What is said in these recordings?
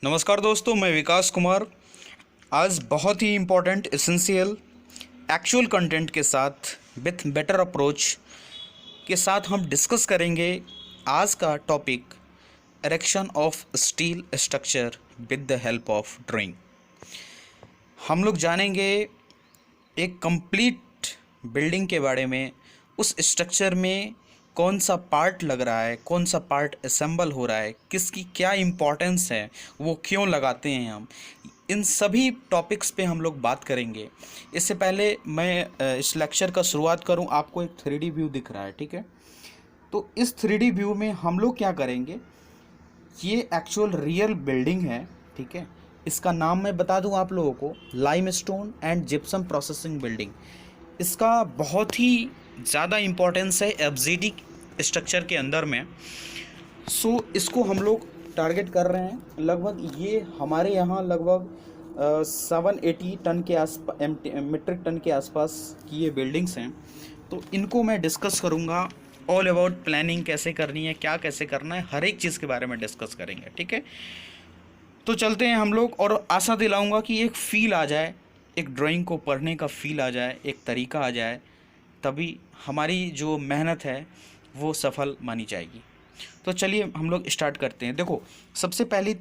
नमस्कार दोस्तों, मैं विकास कुमार। आज बहुत ही इम्पोर्टेंट एसेंशियल एक्चुअल कंटेंट के साथ विथ बेटर अप्रोच के साथ हम डिस्कस करेंगे आज का topic erection of steel structure with the help of drawing. हम लोग जानेंगे एक कंप्लीट बिल्डिंग के बारे में, उस स्ट्रक्चर में कौन सा पार्ट लग रहा है, कौन सा पार्ट असेंबल हो रहा है, किसकी क्या इम्पोर्टेंस है, वो क्यों लगाते हैं हम, इन सभी टॉपिक्स पे हम लोग बात करेंगे। इससे पहले मैं इस लेक्चर का शुरुआत करूं, आपको एक 3D व्यू दिख रहा है, ठीक है। तो इस 3D व्यू में हम लोग क्या करेंगे, ये एक्चुअल रियल बिल्डिंग है, ठीक है। इसका नाम मैं बता दूं आप लोगों को, limestone and gypsum processing building. इसका बहुत ही ज़्यादा इम्पोर्टेंस है एफजीडी स्ट्रक्चर के अंदर में। इसको हम लोग टारगेट कर रहे हैं। लगभग ये हमारे यहाँ लगभग 780 टन के आसपास, मीट्रिक टन के आसपास की ये बिल्डिंग्स हैं। तो इनको मैं डिस्कस करूँगा। ऑल अबाउट प्लानिंग कैसे करनी है, क्या कैसे करना है, हर एक चीज़ के बारे में डिस्कस करेंगे, ठीक है। तो चलते हैं हम लोग, और आशा दिलाऊंगा कि एक फ़ील आ जाए, एक ड्राइंग को पढ़ने का फ़ील आ जाए, एक तरीका आ जाए, तभी हमारी जो मेहनत है वो सफल मानी जाएगी। तो चलिए हम लोग स्टार्ट करते हैं। देखो, सबसे पहली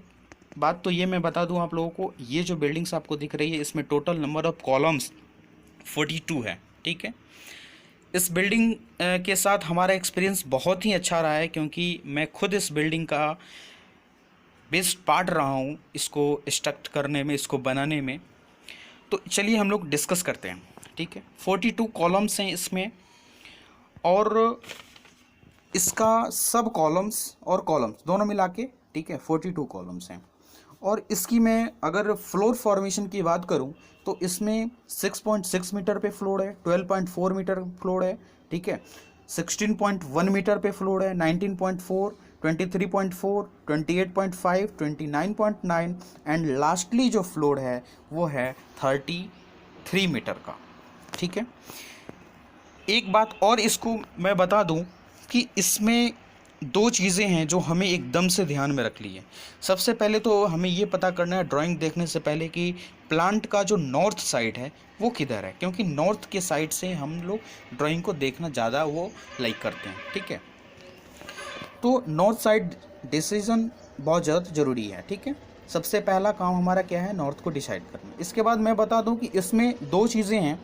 बात तो ये मैं बता दूं आप लोगों को, ये जो बिल्डिंग्स आपको दिख रही है इसमें टोटल नंबर ऑफ़ कॉलम्स 42 है, ठीक है। इस बिल्डिंग के साथ हमारा एक्सपीरियंस बहुत ही अच्छा रहा है, क्योंकि मैं खुद इस बिल्डिंग का बेस्ट पार्ट रहा हूँ, इसको स्ट्रक्ट करने में, इसको बनाने में। तो चलिए हम लोग डिस्कस करते हैं, ठीक है। 42 कॉलम्स हैं इसमें, और इसका सब कॉलम्स और कॉलम्स दोनों मिला के, ठीक है, 42 कॉलम्स हैं। और इसकी मैं अगर फ्लोर फॉर्मेशन की बात करूं तो इसमें 6.6 मीटर पे फ्लोर है, 12.4 मीटर फ्लोर है, ठीक है, 16.1 मीटर पे फ्लोर है, 19.4, 23.4, 28.5, 29.9 एंड लास्टली जो फ्लोर है वो है 33 मीटर का, ठीक है। एक बात और इसको मैं बता दूं कि इसमें दो चीज़ें हैं जो हमें एकदम से ध्यान में रख ली है। सबसे पहले तो हमें ये पता करना है ड्राइंग देखने से पहले कि प्लांट का जो नॉर्थ साइड है वो किधर है, क्योंकि नॉर्थ के साइड से हम लोग ड्राइंग को देखना ज़्यादा वो लाइक करते हैं, ठीक है। तो नॉर्थ साइड डिसीजन बहुत ज़्यादा ज़रूरी है, ठीक है। सबसे पहला काम हमारा क्या है, नॉर्थ को डिसाइड करना। इसके बाद मैं बता दूं कि इसमें दो चीज़ें हैं।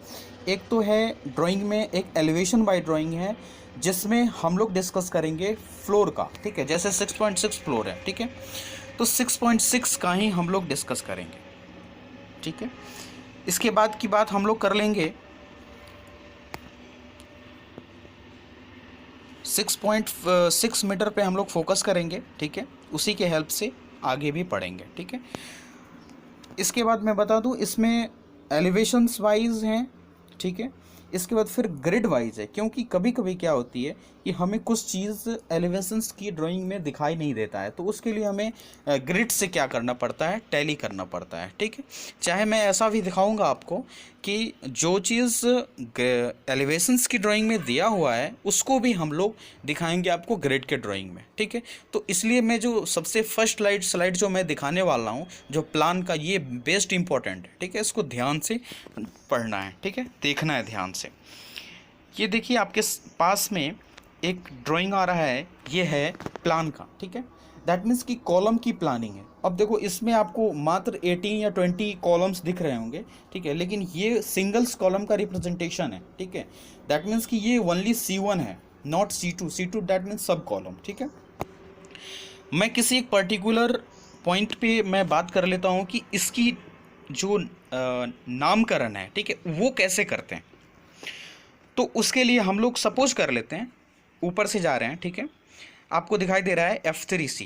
एक तो है ड्राइंग में एक एलिवेशन बाय ड्राइंग है, जिसमें हम लोग डिस्कस करेंगे फ्लोर का, ठीक है। जैसे 6.6 फ्लोर है, ठीक है, तो 6.6 का ही हम लोग डिस्कस करेंगे, ठीक है। इसके बाद की बात हम लोग कर लेंगे 6.6 मीटर पे हम लोग फोकस करेंगे, ठीक है। उसी के हेल्प से आगे भी पढ़ेंगे, ठीक है। इसके बाद मैं बता दूं इसमें एलिवेशंस वाइज हैं, ठीक है। इसके बाद फिर ग्रिड वाइज है, क्योंकि कभी कभी क्या होती है कि हमें कुछ चीज़ एलिवेशंस की ड्राइंग में दिखाई नहीं देता है, तो उसके लिए हमें ग्रिड से क्या करना पड़ता है, टैली करना पड़ता है, ठीक है। चाहे मैं ऐसा भी दिखाऊंगा आपको कि जो चीज़ एलिवेशंस की ड्राइंग में दिया हुआ है उसको भी हम लोग दिखाएंगे आपको ग्रिड के ड्राइंग में, ठीक है। तो इसलिए मैं जो सबसे फर्स्ट स्लाइड जो मैं दिखाने वाला हूँ, जो प्लान का, ये बेस्ट इंपॉर्टेंट है, ठीक है। इसको ध्यान से पढ़ना है, ठीक है, देखना है ध्यान से। ये देखिए आपके पास में एक ड्राइंग आ रहा है, ये है प्लान का, ठीक है। दैट मीन्स कि कॉलम की प्लानिंग है। अब देखो इसमें आपको मात्र 18 या 20 कॉलम्स दिख रहे होंगे, ठीक है, लेकिन ये सिंगल्स कॉलम का रिप्रेजेंटेशन है, ठीक है। दैट मीन्स कि ये ओनली C1 है, नॉट C2 दैट मीन्स सब कॉलम, ठीक है। मैं किसी एक पर्टिकुलर पॉइंट पे मैं बात कर लेता हूँ कि इसकी जो नामकरण है, ठीक है, वो कैसे करते हैं। तो उसके लिए हम लोग सपोज कर लेते हैं, ऊपर से जा रहे हैं, ठीक है। आपको दिखाई दे रहा है F3C।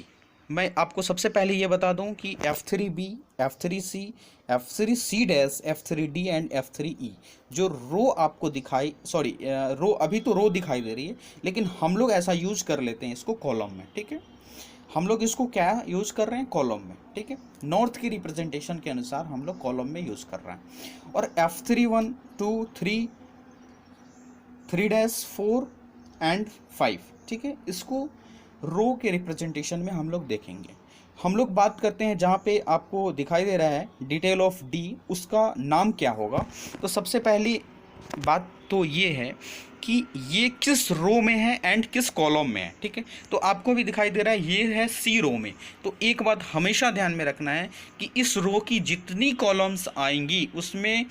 मैं आपको सबसे पहले ये बता दूं कि F3B, F3C, F3C dash, F3D and F3E जो रो आपको दिखाई, सॉरी रो, अभी तो रो दिखाई दे रही है, लेकिन हम लोग ऐसा यूज कर लेते हैं इसको कॉलम में, ठीक है। हम लोग इसको क्या यूज कर रहे हैं, कॉलम में, ठीक है। नॉर्थ की रिप्रेजेंटेशन के अनुसार हम लोग कॉलम में यूज कर रहे हैं। और F3, 1, 2, 3, 3-4 एंड 5, ठीक है, इसको रो के रिप्रेजेंटेशन में हम लोग देखेंगे। हम लोग बात करते हैं जहाँ पे आपको दिखाई दे रहा है डिटेल ऑफ डी, उसका नाम क्या होगा। तो सबसे पहली बात तो ये है कि ये किस रो में है एंड किस कॉलम में है, ठीक है। तो आपको भी दिखाई दे रहा है ये है सी रो में। तो एक बात हमेशा ध्यान में रखना है कि इस रो की जितनी कॉलम्स आएंगी उसमें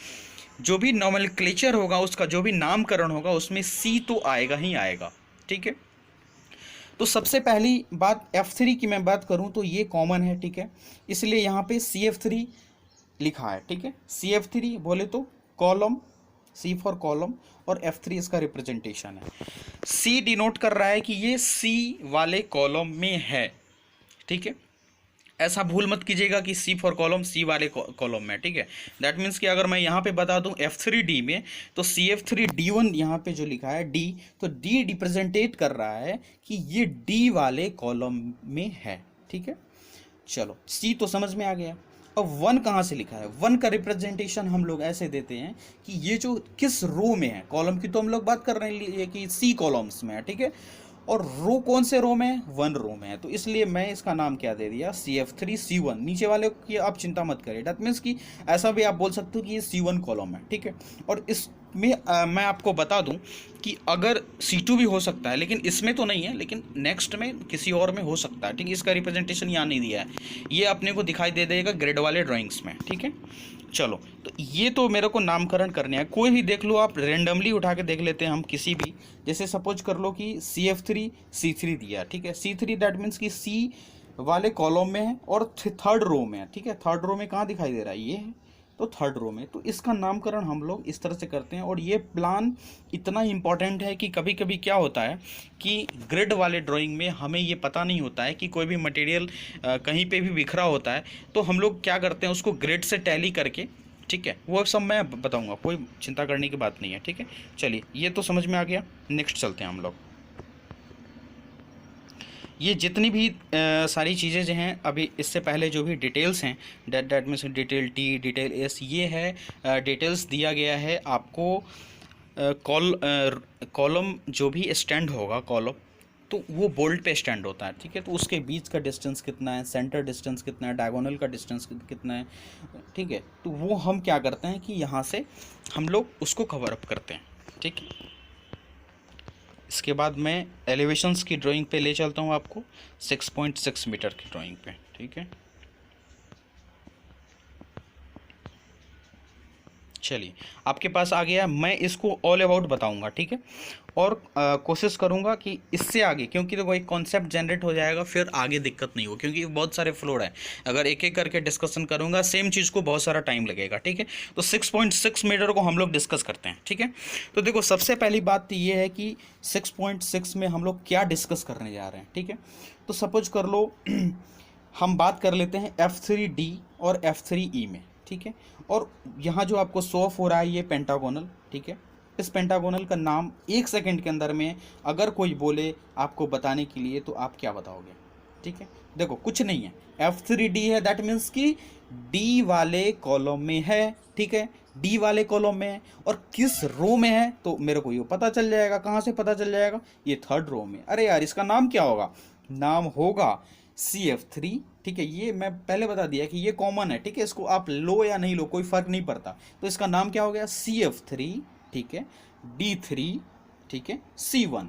जो भी नॉमेनक्लेचर होगा, उसका जो भी नामकरण होगा, उसमें सी तो आएगा ही आएगा, ठीक है। तो सबसे पहली बात F3 की मैं बात करूं तो ये कॉमन है, ठीक है, इसलिए यहाँ पे CF3 लिखा है, ठीक है। CF3 बोले तो कॉलम, C फॉर कॉलम, और F3 इसका रिप्रेजेंटेशन है। C डिनोट कर रहा है कि ये C वाले कॉलम में है, ठीक है। ऐसा भूल मत कीजिएगा कि C फॉर कॉलम C वाले कॉलम में, ठीक है। दैट मीन्स कि अगर मैं यहाँ पे बता दूँ F3D में, तो CF3D1 यहाँ पे जो लिखा है D, तो D रिप्रेजेंटेट कर रहा है कि ये D वाले कॉलम में है, ठीक है। चलो C तो समझ में आ गया। अब 1 कहाँ से लिखा है? 1 का रिप्रेजेंटेशन हम लोग ऐसे देते हैं कि ये जो किस रो में है, कॉलम की तो हम लोग बात कर रहे हैं कि C कॉलम्स में है, ठीक है। और रो कौन से रो में है? 1 रो में है, तो इसलिए मैं इसका नाम क्या दे दिया, CF3C1। नीचे वाले की आप चिंता मत करिए, दैट मीन्स कि ऐसा भी आप बोल सकते हो कि ये C1 कॉलम है, ठीक है। और इसमें मैं आपको बता दूं कि अगर C2 भी हो सकता है, लेकिन इसमें तो नहीं है, लेकिन नेक्स्ट में किसी और में हो सकता है, ठीक है। इसका रिप्रेजेंटेशन यहाँ नहीं दिया है, ये अपने को दिखाई दे देगा ग्रेड वाले ड्राइंग्स में, ठीक है। चलो, तो ये तो मेरे को नामकरण करने हैं, कोई भी देख लो आप, रेंडमली उठा के देख लेते हैं हम किसी भी। जैसे सपोज कर लो कि CF3 C3 दिया, ठीक है। C3 दैट मीन्स कि C वाले कॉलम में है और थर्ड रो में है, ठीक है। थर्ड रो में कहाँ दिखाई दे रहा है? ये है, तो थर्ड रो में। तो इसका नामकरण हम लोग इस तरह से करते हैं। और ये प्लान इतना इंपॉर्टेंट है कि कभी कभी क्या होता है कि ग्रिड वाले ड्राइंग में हमें ये पता नहीं होता है कि कोई भी मटेरियल कहीं पे भी बिखरा होता है, तो हम लोग क्या करते हैं उसको ग्रिड से टैली करके, ठीक है, वो सब मैं बताऊंगा, कोई चिंता करने की बात नहीं है, ठीक है। चलिए, ये तो समझ में आ गया। नेक्स्ट चलते हैं हम लोग। ये जितनी भी सारी चीज़ें जो हैं, अभी इससे पहले जो भी डिटेल्स हैं, डेट में से डिटेल टी, डिटेल एस, ये है डिटेल्स दिया गया है आपको। कॉलम जो भी स्टैंड होगा कॉलम, तो वो बोल्ट पे स्टैंड होता है, ठीक है। तो उसके बीच का डिस्टेंस कितना है, सेंटर डिस्टेंस कितना है, डायगोनल का डिस्टेंस कितना है, ठीक है। तो वो हम क्या करते हैं कि यहाँ से हम लोग उसको कवर अप करते हैं, ठीक है। इसके बाद मैं एलिवेशंस की ड्राइंग पे ले चलता हूँ आपको, 6.6 मीटर की ड्राइंग पे, ठीक है। चलिए, आपके पास आ गया, मैं इसको ऑल अबाउट बताऊंगा, ठीक है। और कोशिश करूंगा कि इससे आगे, क्योंकि तो वही कॉन्सेप्ट जनरेट हो जाएगा, फिर आगे दिक्कत नहीं हो, क्योंकि बहुत सारे फ्लोर है। अगर एक एक करके डिस्कशन करूंगा सेम चीज़ को, बहुत सारा टाइम लगेगा, ठीक है। तो 6.6 मीटर को हम लोग डिस्कस करते हैं, ठीक है। तो देखो, सबसे पहली बात तो ये है कि 6.6 में हम लोग क्या डिस्कस करने जा रहे हैं, ठीक है। तो सपोज कर लो हम बात कर लेते हैं F3D और F3E में, ठीक है। और यहाँ जो आपको शो ऑफ हो रहा है ये पेंटागोनल, ठीक है। इस पेंटागोनल का नाम 1 सेकंड के अंदर में अगर कोई बोले आपको बताने के लिए, तो आप क्या बताओगे? ठीक है, देखो कुछ नहीं है, F3D है, दैट मीन्स कि डी वाले कॉलम में है, ठीक है। डी वाले कॉलम में है, और किस रो में है तो मेरे को ये पता चल जाएगा। कहाँ से पता चल जाएगा? ये थर्ड रो में। अरे यार, इसका नाम क्या होगा? नाम होगा CF3, ठीक है। ये मैं पहले बता दिया कि ये कॉमन है, ठीक है। इसको आप लो या नहीं लो, कोई फर्क नहीं पड़ता। तो इसका नाम क्या हो गया? CF3, ठीक है, D3, ठीक है, C1।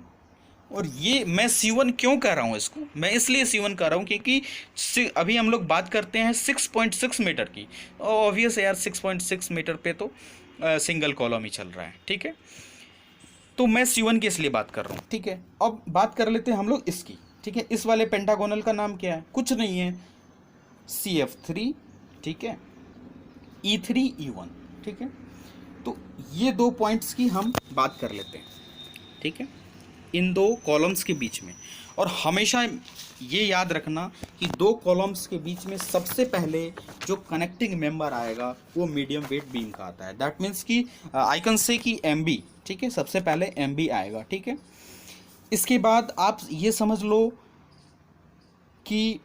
और ये मैं C1 क्यों कह रहा हूँ इसको? मैं इसलिए C1 कह रहा हूँ क्योंकि अभी हम लोग बात करते हैं 6.6 मीटर की। ऑब्वियस यार, 6.6 मीटर पे तो सिंगल कॉलम ही चल रहा है, ठीक है। तो मैं C1 की इसलिए बात कर रहा हूँ, ठीक है। अब बात कर लेते हैं हम लोग इसकी, ठीक है। इस वाले पेंटागोनल का नाम क्या है? कुछ नहीं है, CF3, ठीक है, E3, E1, ठीक है। तो ये 2 पॉइंट्स की हम बात कर लेते हैं, ठीक है, इन 2 कॉलम्स के बीच में। और हमेशा ये याद रखना कि 2 कॉलम्स के बीच में सबसे पहले जो कनेक्टिंग मेंबर आएगा वो मीडियम वेट बीम का आता है। दैट मीन्स कि आई कैन से कि MB, ठीक है, सबसे पहले MB आएगा, ठीक है। इसके बाद आप ये समझ लो कि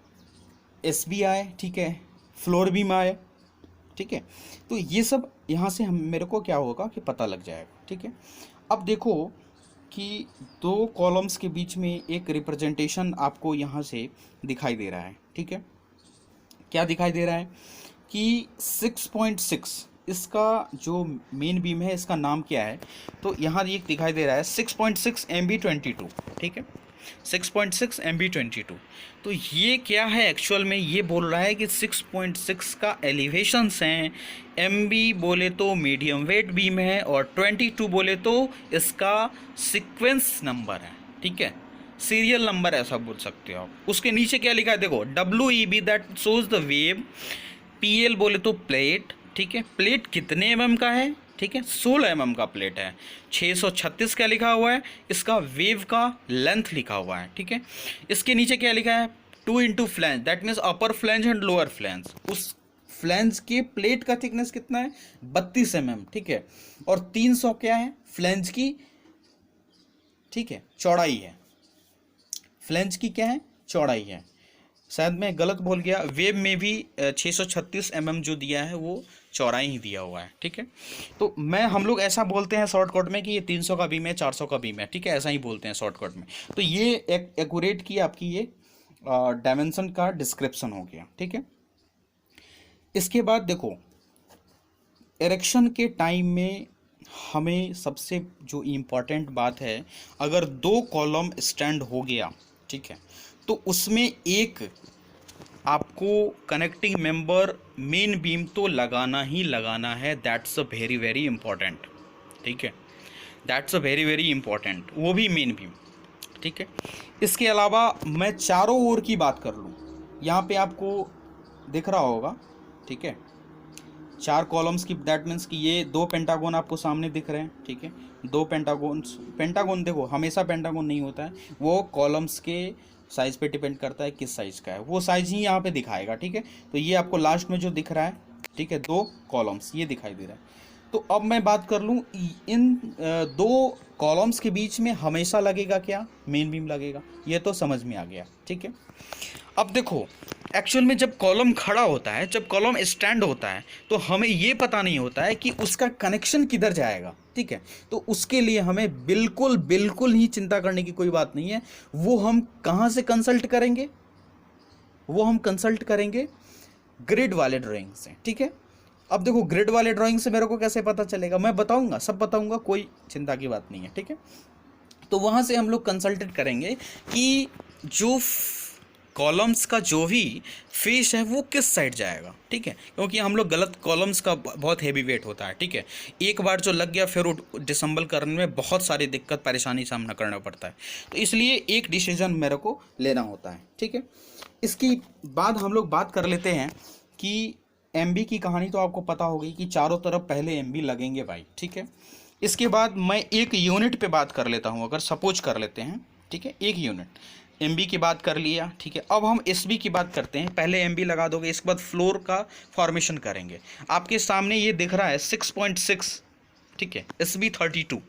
SB आए, ठीक है, फ्लोर बीम आए, ठीक है। तो ये सब यहाँ से हम मेरे को क्या होगा कि पता लग जाएगा, ठीक है। अब देखो कि 2 कॉलम्स के बीच में एक रिप्रेजेंटेशन आपको यहाँ से दिखाई दे रहा है, ठीक है। क्या दिखाई दे रहा है कि 6.6 इसका जो मेन बीम है इसका नाम क्या है, तो यहाँ ये दिखाई दे रहा है 6.6 MB22, ठीक है, 6.6 MB22। तो ये क्या है एक्चुअल में, ये बोल रहा है कि 6.6 का एलिवेशंस हैं, MB बोले तो मीडियम वेट बीम है, और 22 बोले तो इसका सीक्वेंस नंबर है, ठीक है, सीरियल नंबर ऐसा बोल सकते हो आप। उसके नीचे क्या लिखा है देखो, WEB that shows the wave, PL बोले तो प्लेट, ठीक है, प्लेट कितने mm का है, ठीक है, 16 mm का प्लेट है। 636 क्या लिखा हुआ है, इसका वेव का लेंथ लिखा हुआ है, ठीक है। इसके नीचे क्या लिखा है, 2 into flange, that means upper flange and lower flange. उस फ्लैंज के प्लेट का थिकनेस कितना है, 32 mm, ठीक है, और 300 क्या है फ्लैंज की, ठीक है, चौड़ाई है। फ्लैंज की क्या है, चौड़ाई है। शायद मैं गलत बोल गया, वेब में भी 636 mm जो दिया है वो चौड़ाई ही दिया हुआ है, ठीक है। तो हम लोग ऐसा बोलते हैं शॉर्टकट में कि ये 300 का बीम है, 400 का बीम है, ठीक है, ऐसा ही बोलते हैं शॉर्टकट में। तो ये एक्यूरेट की आपकी ये डायमेंशन का डिस्क्रिप्शन हो गया, ठीक है। इसके बाद देखो, इरेक्शन के टाइम में हमें सबसे जो इम्पोर्टेंट बात है, अगर 2 कॉलम स्टैंड हो गया, ठीक है, तो उसमें एक आपको कनेक्टिंग मेंबर मेन बीम तो लगाना ही लगाना है। That's a very very important, ठीक है, that's a very very important, वो भी मेन बीम, ठीक है। इसके अलावा मैं चारों ओर की बात कर लूँ, यहाँ पे आपको दिख रहा होगा, ठीक है, 4 कॉलम्स की, दैट मीन्स कि ये 2 पेंटागन आपको सामने दिख रहे हैं, ठीक है, 2 पेंटागन देखो हमेशा पेंटागन नहीं होता है, वो कॉलम्स के साइज़ पे डिपेंड करता है किस साइज़ का है, वो साइज़ ही यहाँ पे दिखाएगा, ठीक है। तो ये आपको लास्ट में जो दिख रहा है, ठीक है, 2 कॉलम्स ये दिखाई दे रहा है। तो अब मैं बात कर लूँ, इन 2 कॉलम्स के बीच में हमेशा लगेगा क्या, मेन बीम लगेगा, ये तो समझ में आ गया, ठीक है। अब देखो, एक्चुअल में जब कॉलम खड़ा होता है, जब कॉलम स्टैंड होता है, तो हमें ये पता नहीं होता है कि उसका कनेक्शन किधर जाएगा, ठीक है। तो उसके लिए हमें बिल्कुल बिल्कुल ही चिंता करने की कोई बात नहीं है। वो हम कहाँ से कंसल्ट करेंगे, वो हम कंसल्ट करेंगे ग्रिड वाले ड्राइंग से, ठीक है। अब देखो, ग्रिड वाले ड्राइंग से मेरे को कैसे पता चलेगा, मैं बताऊंगा, सब बताऊंगा, कोई चिंता की बात नहीं है, ठीक है। तो वहाँ से हम लोग कंसल्टेट करेंगे कि जो कॉलम्स का जो भी फेस है वो किस साइड जाएगा, ठीक है, क्योंकि हम लोग गलत, कॉलम्स का बहुत हैवी वेट होता है, ठीक है, एक बार जो लग गया फिर वो डिसम्बल करने में बहुत सारी दिक्कत परेशानी सामना करना पड़ता है। तो इसलिए एक डिसीजन मेरे को लेना होता है, ठीक है। इसकी बाद हम लोग बात कर लेते हैं कि MB की कहानी तो आपको पता होगी कि चारों तरफ पहले MB लगेंगे भाई, ठीक है। इसके बाद मैं एक यूनिट पे बात कर लेता हूँ, अगर सपोज कर लेते हैं, ठीक है, एक यूनिट MB की बात कर लिया, ठीक है। अब हम SB की बात करते हैं, पहले MB लगा दोगे, इसके बाद फ्लोर का फॉर्मेशन करेंगे। आपके सामने ये दिख रहा है 6.6, ठीक है, SB32।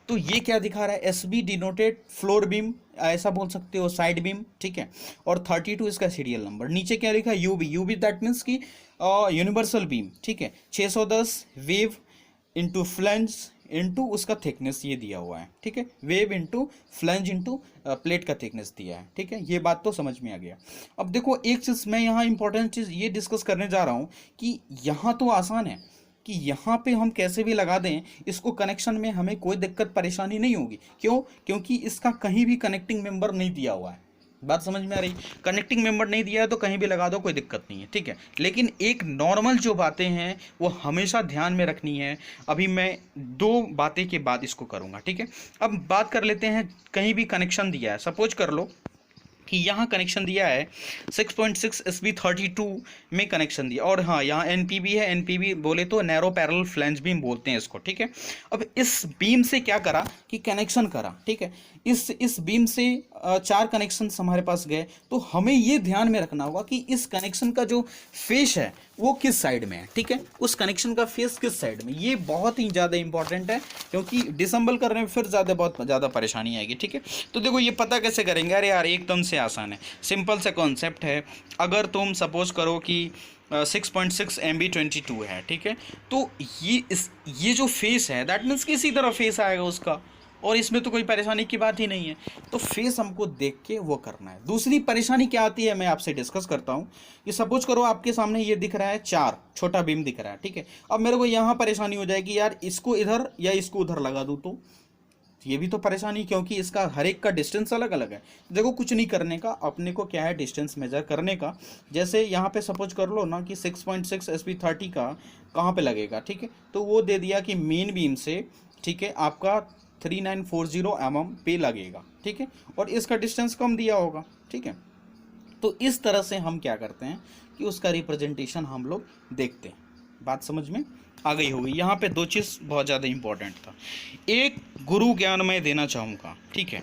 तो ये क्या दिखा रहा है, SB डिनोटेड फ्लोर बीम, ऐसा बोल सकते हो, साइड बीम, ठीक है, और 32 इसका सीरियल नंबर। नीचे क्या लिखा है, UB दैट मीन्स की यूनिवर्सल बीम, ठीक है, 610 वेव इंटू फ्लैंज इंटू उसका थिकनेस ये दिया हुआ है, ठीक है, wave into flange into plate का थिकनेस दिया है, ठीक है। ये बात तो समझ में आ गया। अब देखो, एक चीज़ मैं यहाँ इंपॉर्टेंट चीज़ ये डिस्कस करने जा रहा हूँ कि यहाँ तो आसान है कि यहाँ पे हम कैसे भी लगा दें इसको, कनेक्शन में हमें कोई दिक्कत परेशानी नहीं होगी। क्यों, क्योंकि इसका कहीं भी कनेक्टिंग मेंबर नहीं दिया हुआ है। बात समझ में आ रही, कनेक्टिंग मेंबर नहीं दिया है तो कहीं भी लगा दो, कोई दिक्कत नहीं है, ठीक है। लेकिन एक नॉर्मल जो बातें हैं वो हमेशा ध्यान में रखनी है। अभी मैं 2 बातें के बाद इसको करूँगा, ठीक है। अब बात कर लेते हैं, कहीं भी कनेक्शन दिया है, सपोज कर लो कि यहाँ कनेक्शन दिया है 6.6 SB32 में कनेक्शन दिया, और हाँ यहाँ NPB है, NPB बोले तो नैरो पैरेलल फ्लैंज बीम बोलते हैं इसको, ठीक है। अब इस बीम से क्या करा कि कनेक्शन करा, ठीक है, इस बीम से 4 कनेक्शन हमारे पास गए। तो हमें ये ध्यान में रखना होगा कि इस कनेक्शन का जो फेस है वो किस साइड में है, ठीक है, उस कनेक्शन का फेस किस साइड में, ये बहुत ही ज़्यादा इंपॉर्टेंट है, क्योंकि डिसम्बल करने में फिर बहुत ज़्यादा परेशानी आएगी, ठीक है। तो देखो, ये पता कैसे करेंगे, अरे यार एकदम से आसान है, सिंपल सा कॉन्सेप्ट है। अगर तुम सपोज करो कि 6.6 MB22 है, ठीक है, तो ये जो फेस है दैट मीन्स कि इसी तरह फेस आएगा उसका, और इसमें तो कोई परेशानी की बात ही नहीं है। तो फेस हमको देख के वो करना है। दूसरी परेशानी क्या आती है मैं आपसे डिस्कस करता हूँ कि सपोज करो आपके सामने ये दिख रहा है 4 छोटा बीम दिख रहा है, ठीक है। अब मेरे को यहाँ परेशानी हो जाएगी यार, इसको इधर या इसको उधर लगा दूँ तो ये भी तो परेशानी, क्योंकि इसका हर एक का डिस्टेंस अलग अलग है। देखो कुछ नहीं करने का, अपने को क्या है डिस्टेंस मेजर करने का। जैसे यहाँ पे सपोज कर लो ना कि 6.6 SP30 का कहाँ पे लगेगा, ठीक है। तो वो दे दिया कि मेन बीम से, ठीक है, आपका 3940 mm पे लगेगा, ठीक है, और इसका डिस्टेंस कम दिया होगा, ठीक है। तो इस तरह से हम क्या करते हैं कि उसका रिप्रेजेंटेशन हम लोग देखते हैं। बात समझ में आ गई होगी। यहाँ पे 2 चीज़ बहुत ज़्यादा इंपॉर्टेंट था। एक गुरु ज्ञान मैं देना चाहूँगा, ठीक है।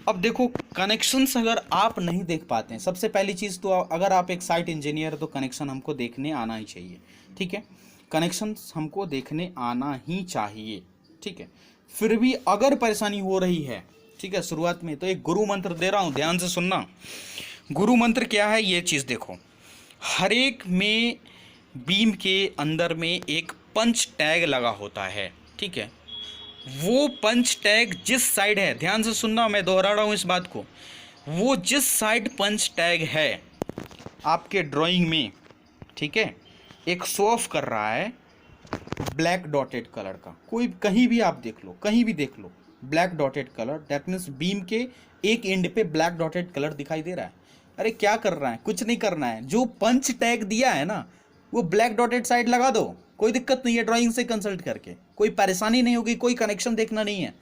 अब देखो कनेक्शंस अगर आप नहीं देख पाते हैं, सबसे पहली चीज़ तो अगर आप एक साइट इंजीनियर तो कनेक्शन हमको देखने आना ही चाहिए, ठीक है। कनेक्शंस हमको देखने आना ही चाहिए, ठीक है। फिर भी अगर परेशानी हो रही है, ठीक है, शुरुआत में, तो एक गुरु मंत्र दे रहा हूँ, ध्यान से सुनना। गुरु मंत्र क्या है ये चीज़ देखो। हर एक में बीम के अंदर में एक पंच टैग लगा होता है, ठीक है। वो पंच टैग जिस साइड है, ध्यान से सुनना, मैं दोहरा रहा हूँ इस बात को, वो जिस साइड पंच टैग है आपके ड्राइंग में, ठीक है, एक शो ऑफ कर रहा है ब्लैक डॉटेड कलर का। कोई कहीं भी आप देख लो, कहीं भी देख लो, black dotted colour, that means beam के एक एंड पे ब्लैक डॉटेड कलर दिखाई दे रहा है। अरे क्या कर रहा है, कुछ नहीं करना है, जो पंच टैग दिया है ना वो ब्लैक डॉटेड साइड लगा दो, कोई दिक्कत नहीं है। ड्राइंग से कंसल्ट करके कोई परेशानी नहीं होगी, कोई कनेक्शन देखना नहीं है,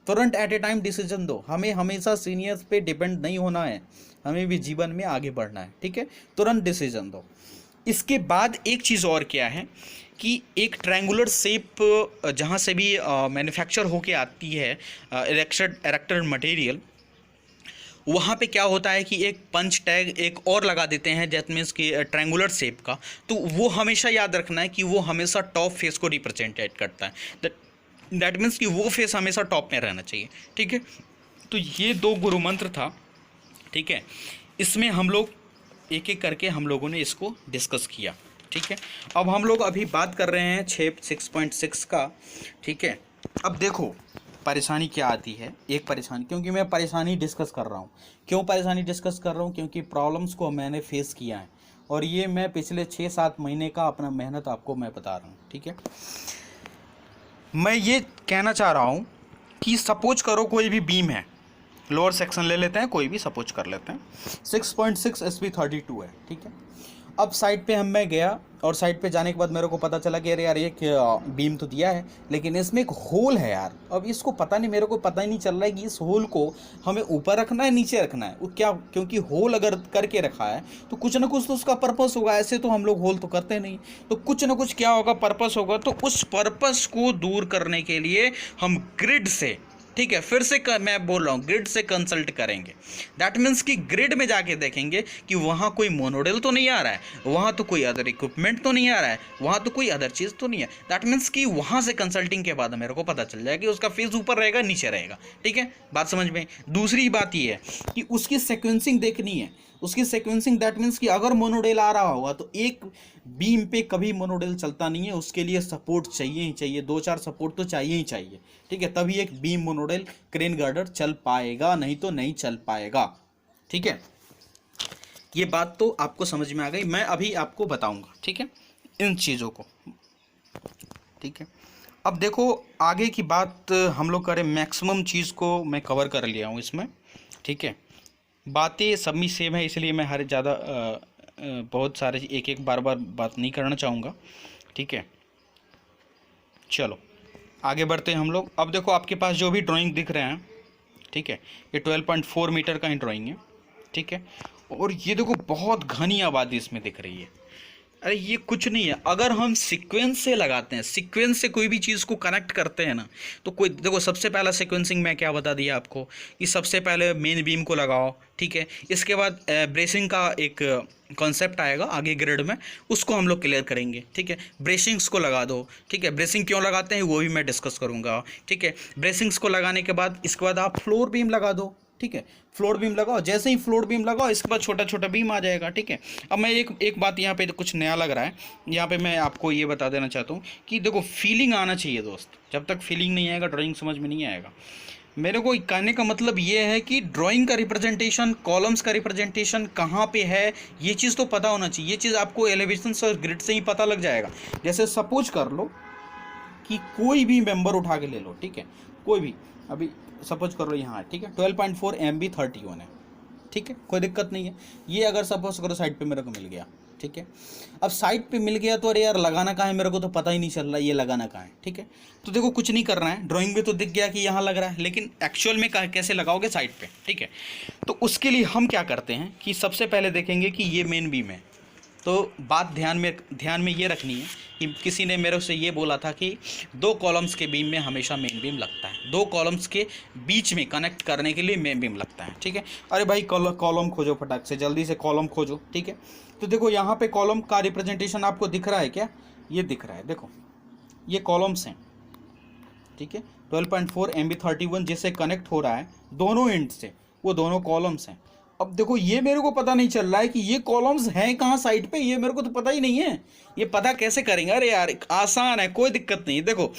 तुरंत एट ए टाइम डिसीजन दो। हमें हमेशा सीनियर्स पे डिपेंड नहीं होना है, हमें भी जीवन में आगे बढ़ना है, ठीक है। तुरंत डिसीजन दो। इसके बाद एक चीज़ और क्या है कि एक ट्रायंगुलर शेप जहाँ से भी मैन्युफैक्चर होके आती है इरेक्टेड मटेरियल, वहाँ पे क्या होता है कि एक पंच टैग एक और लगा देते हैं, दैट मीन्स कि ट्रायंगुलर शेप का। तो वो हमेशा याद रखना है कि वो हमेशा टॉप फेस को रिप्रेजेंटेट करता है, दैट मीन्स कि वो फेस हमेशा टॉप में रहना चाहिए, ठीक है। तो ये 2 गुरु मंत्र था, ठीक है। इसमें हम लोग एक एक करके हम लोगों ने इसको डिस्कस किया, ठीक है। अब हम लोग अभी बात कर रहे हैं 6.6 का, ठीक है। अब देखो परेशानी क्या आती है, एक परेशानी, क्योंकि मैं परेशानी डिस्कस कर रहा हूँ। क्यों परेशानी डिस्कस कर रहा हूँ? क्योंकि प्रॉब्लम्स को मैंने फेस किया है, और ये मैं पिछले 6-7 महीने का अपना मेहनत आपको मैं बता रहा हूँ, ठीक है। मैं ये कहना चाह रहा हूँ कि सपोज करो कोई भी बीम है, लोअर सेक्शन ले लेते हैं, कोई भी सपोज कर लेते हैं, 6.6 SP32 है, ठीक है। अब साइड पे मैं गया, और साइड पे जाने के बाद मेरे को पता चला कि अरे यार ये बीम तो दिया है, लेकिन इसमें एक होल है यार। अब इसको पता नहीं, मेरे को पता ही नहीं चल रहा है कि इस होल को हमें ऊपर रखना है नीचे रखना है। वो क्या, क्योंकि होल अगर करके रखा है तो कुछ ना कुछ तो उसका पर्पस होगा। ऐसे तो हम लोग होल तो करते नहीं, तो कुछ ना कुछ क्या होगा, पर्पस होगा। तो उस पर्पस को दूर करने के लिए हम ग्रिड से, ठीक है, फिर से मैं बोल रहा हूँ, ग्रिड से कंसल्ट करेंगे। दैट मीन्स कि ग्रिड में जाके देखेंगे कि वहाँ कोई मोनोडेल तो नहीं आ रहा है, वहाँ तो कोई अदर इक्विपमेंट तो नहीं आ रहा है, वहाँ तो कोई अदर चीज़ तो नहीं है। दैट मीन्स कि वहाँ से कंसल्टिंग के बाद मेरे को पता चल जाएगा कि उसका फेस ऊपर रहेगा नीचे रहेगा, ठीक है। बात समझ में। दूसरी बात ये है कि उसकी सिक्वेंसिंग देखनी है, उसकी सिक्वेंसिंग। दैट मीन्स कि अगर मोनोडेल आ रहा होगा तो एक बीम पे कभी मोनोडेल चलता नहीं है, उसके लिए सपोर्ट चाहिए ही चाहिए, 2-4 सपोर्ट तो चाहिए ही चाहिए, ठीक है। तभी एक बीम मोनोडेल क्रेन गर्डर चल पाएगा, नहीं तो नहीं चल पाएगा, ठीक है। ये बात तो आपको समझ में आ गई, मैं अभी आपको बताऊंगा, ठीक है, इन चीज़ों को, ठीक है। अब देखो आगे की बात हम लोग करें, मैक्सिमम चीज़ को मैं कवर कर लिया हूँ इसमें, ठीक है। बातें सब में सेम है, इसलिए मैं हर ज़्यादा बहुत सारे एक एक बार बात नहीं करना चाहूँगा, ठीक है। चलो आगे बढ़ते हैं हम लोग। अब देखो आपके पास जो भी ड्राइंग दिख रहे हैं, ठीक है, ये 12.4 मीटर का ही ड्राइंग है, ठीक है। और ये देखो बहुत घनी आबादी इसमें दिख रही है। अरे ये कुछ नहीं है, अगर हम सीक्वेंस से लगाते हैं, सीक्वेंस से कोई भी चीज़ को कनेक्ट करते हैं ना, तो कोई देखो सबसे पहला सीक्वेंसिंग मैं क्या बता दिया आपको कि सबसे पहले मेन बीम को लगाओ, ठीक है। इसके बाद ब्रेसिंग का एक कॉन्सेप्ट आएगा आगे ग्रिड में, उसको हम लोग क्लियर करेंगे, ठीक है। ब्रेसिंग्स को लगा दो, ठीक है। ब्रेसिंग क्यों लगाते हैं वो भी मैं डिस्कस करूँगा, ठीक है। ब्रेसिंग्स को लगाने के बाद इसके बाद आप फ्लोर बीम लगा दो, ठीक है। फ्लोर बीम लगाओ, जैसे ही फ्लोर बीम लगाओ इसके बाद छोटा छोटा बीम आ जाएगा, ठीक है। अब मैं एक बात यहाँ पे कुछ नया लग रहा है, यहाँ पे मैं आपको ये बता देना चाहता हूँ कि देखो फीलिंग आना चाहिए दोस्त, जब तक फीलिंग नहीं आएगा ड्राइंग समझ में नहीं आएगा। मेरे को कहने का मतलब ये है कि ड्राइंग का रिप्रेजेंटेशन, कॉलम्स का रिप्रेजेंटेशन कहाँ पे है, ये चीज़ तो पता होना चाहिए। ये चीज़ आपको एलिवेशन और ग्रिड से ही पता लग जाएगा। जैसे सपोज कर लो कि कोई भी मेंबर उठा के ले लो, ठीक है, कोई भी, अभी सपोज कर लो यहाँ, ठीक है, 12.4 MB 31 है, ठीक है, कोई दिक्कत नहीं है। ये अगर सपोज करो साइड पे मेरे को मिल गया, ठीक है। अब साइड पे मिल गया तो अरे यार लगाना कहाँ है, मेरे को तो पता ही नहीं चल रहा ये लगाना कहाँ है, ठीक है। तो देखो कुछ नहीं करना है, ड्राइंग में तो दिख गया कि यहाँ लग रहा है, लेकिन एक्चुअल में कैसे लगाओगे साइड पे, ठीक है। तो उसके लिए हम क्या करते हैं कि सबसे पहले देखेंगे कि ये मेन बीम है। तो बात ध्यान में ये रखनी है कि किसी ने मेरे से ये बोला था कि 2 कॉलम्स के बीम में हमेशा मेन बीम लगता है, 2 कॉलम्स के बीच में कनेक्ट करने के लिए मेन बीम लगता है, ठीक है। अरे भाई कॉलम खोजो फटाक से, जल्दी से कॉलम खोजो, ठीक है। तो देखो यहाँ पे कॉलम का रिप्रेजेंटेशन आपको दिख रहा है क्या, ये दिख रहा है, देखो ये कॉलम्स हैं, ठीक है। 12.4 MB 31 जिससे कनेक्ट हो रहा है दोनों एंड से, वो दोनों कॉलम्स हैं। अब देखो ये मेरे को पता नहीं चल रहा है कि ये कॉलम्स हैं कहाँ साइड पे, ये मेरे को तो पता ही नहीं है, ये पता कैसे करेंगे। अरे यार आसान है, कोई दिक्कत नहीं। देखो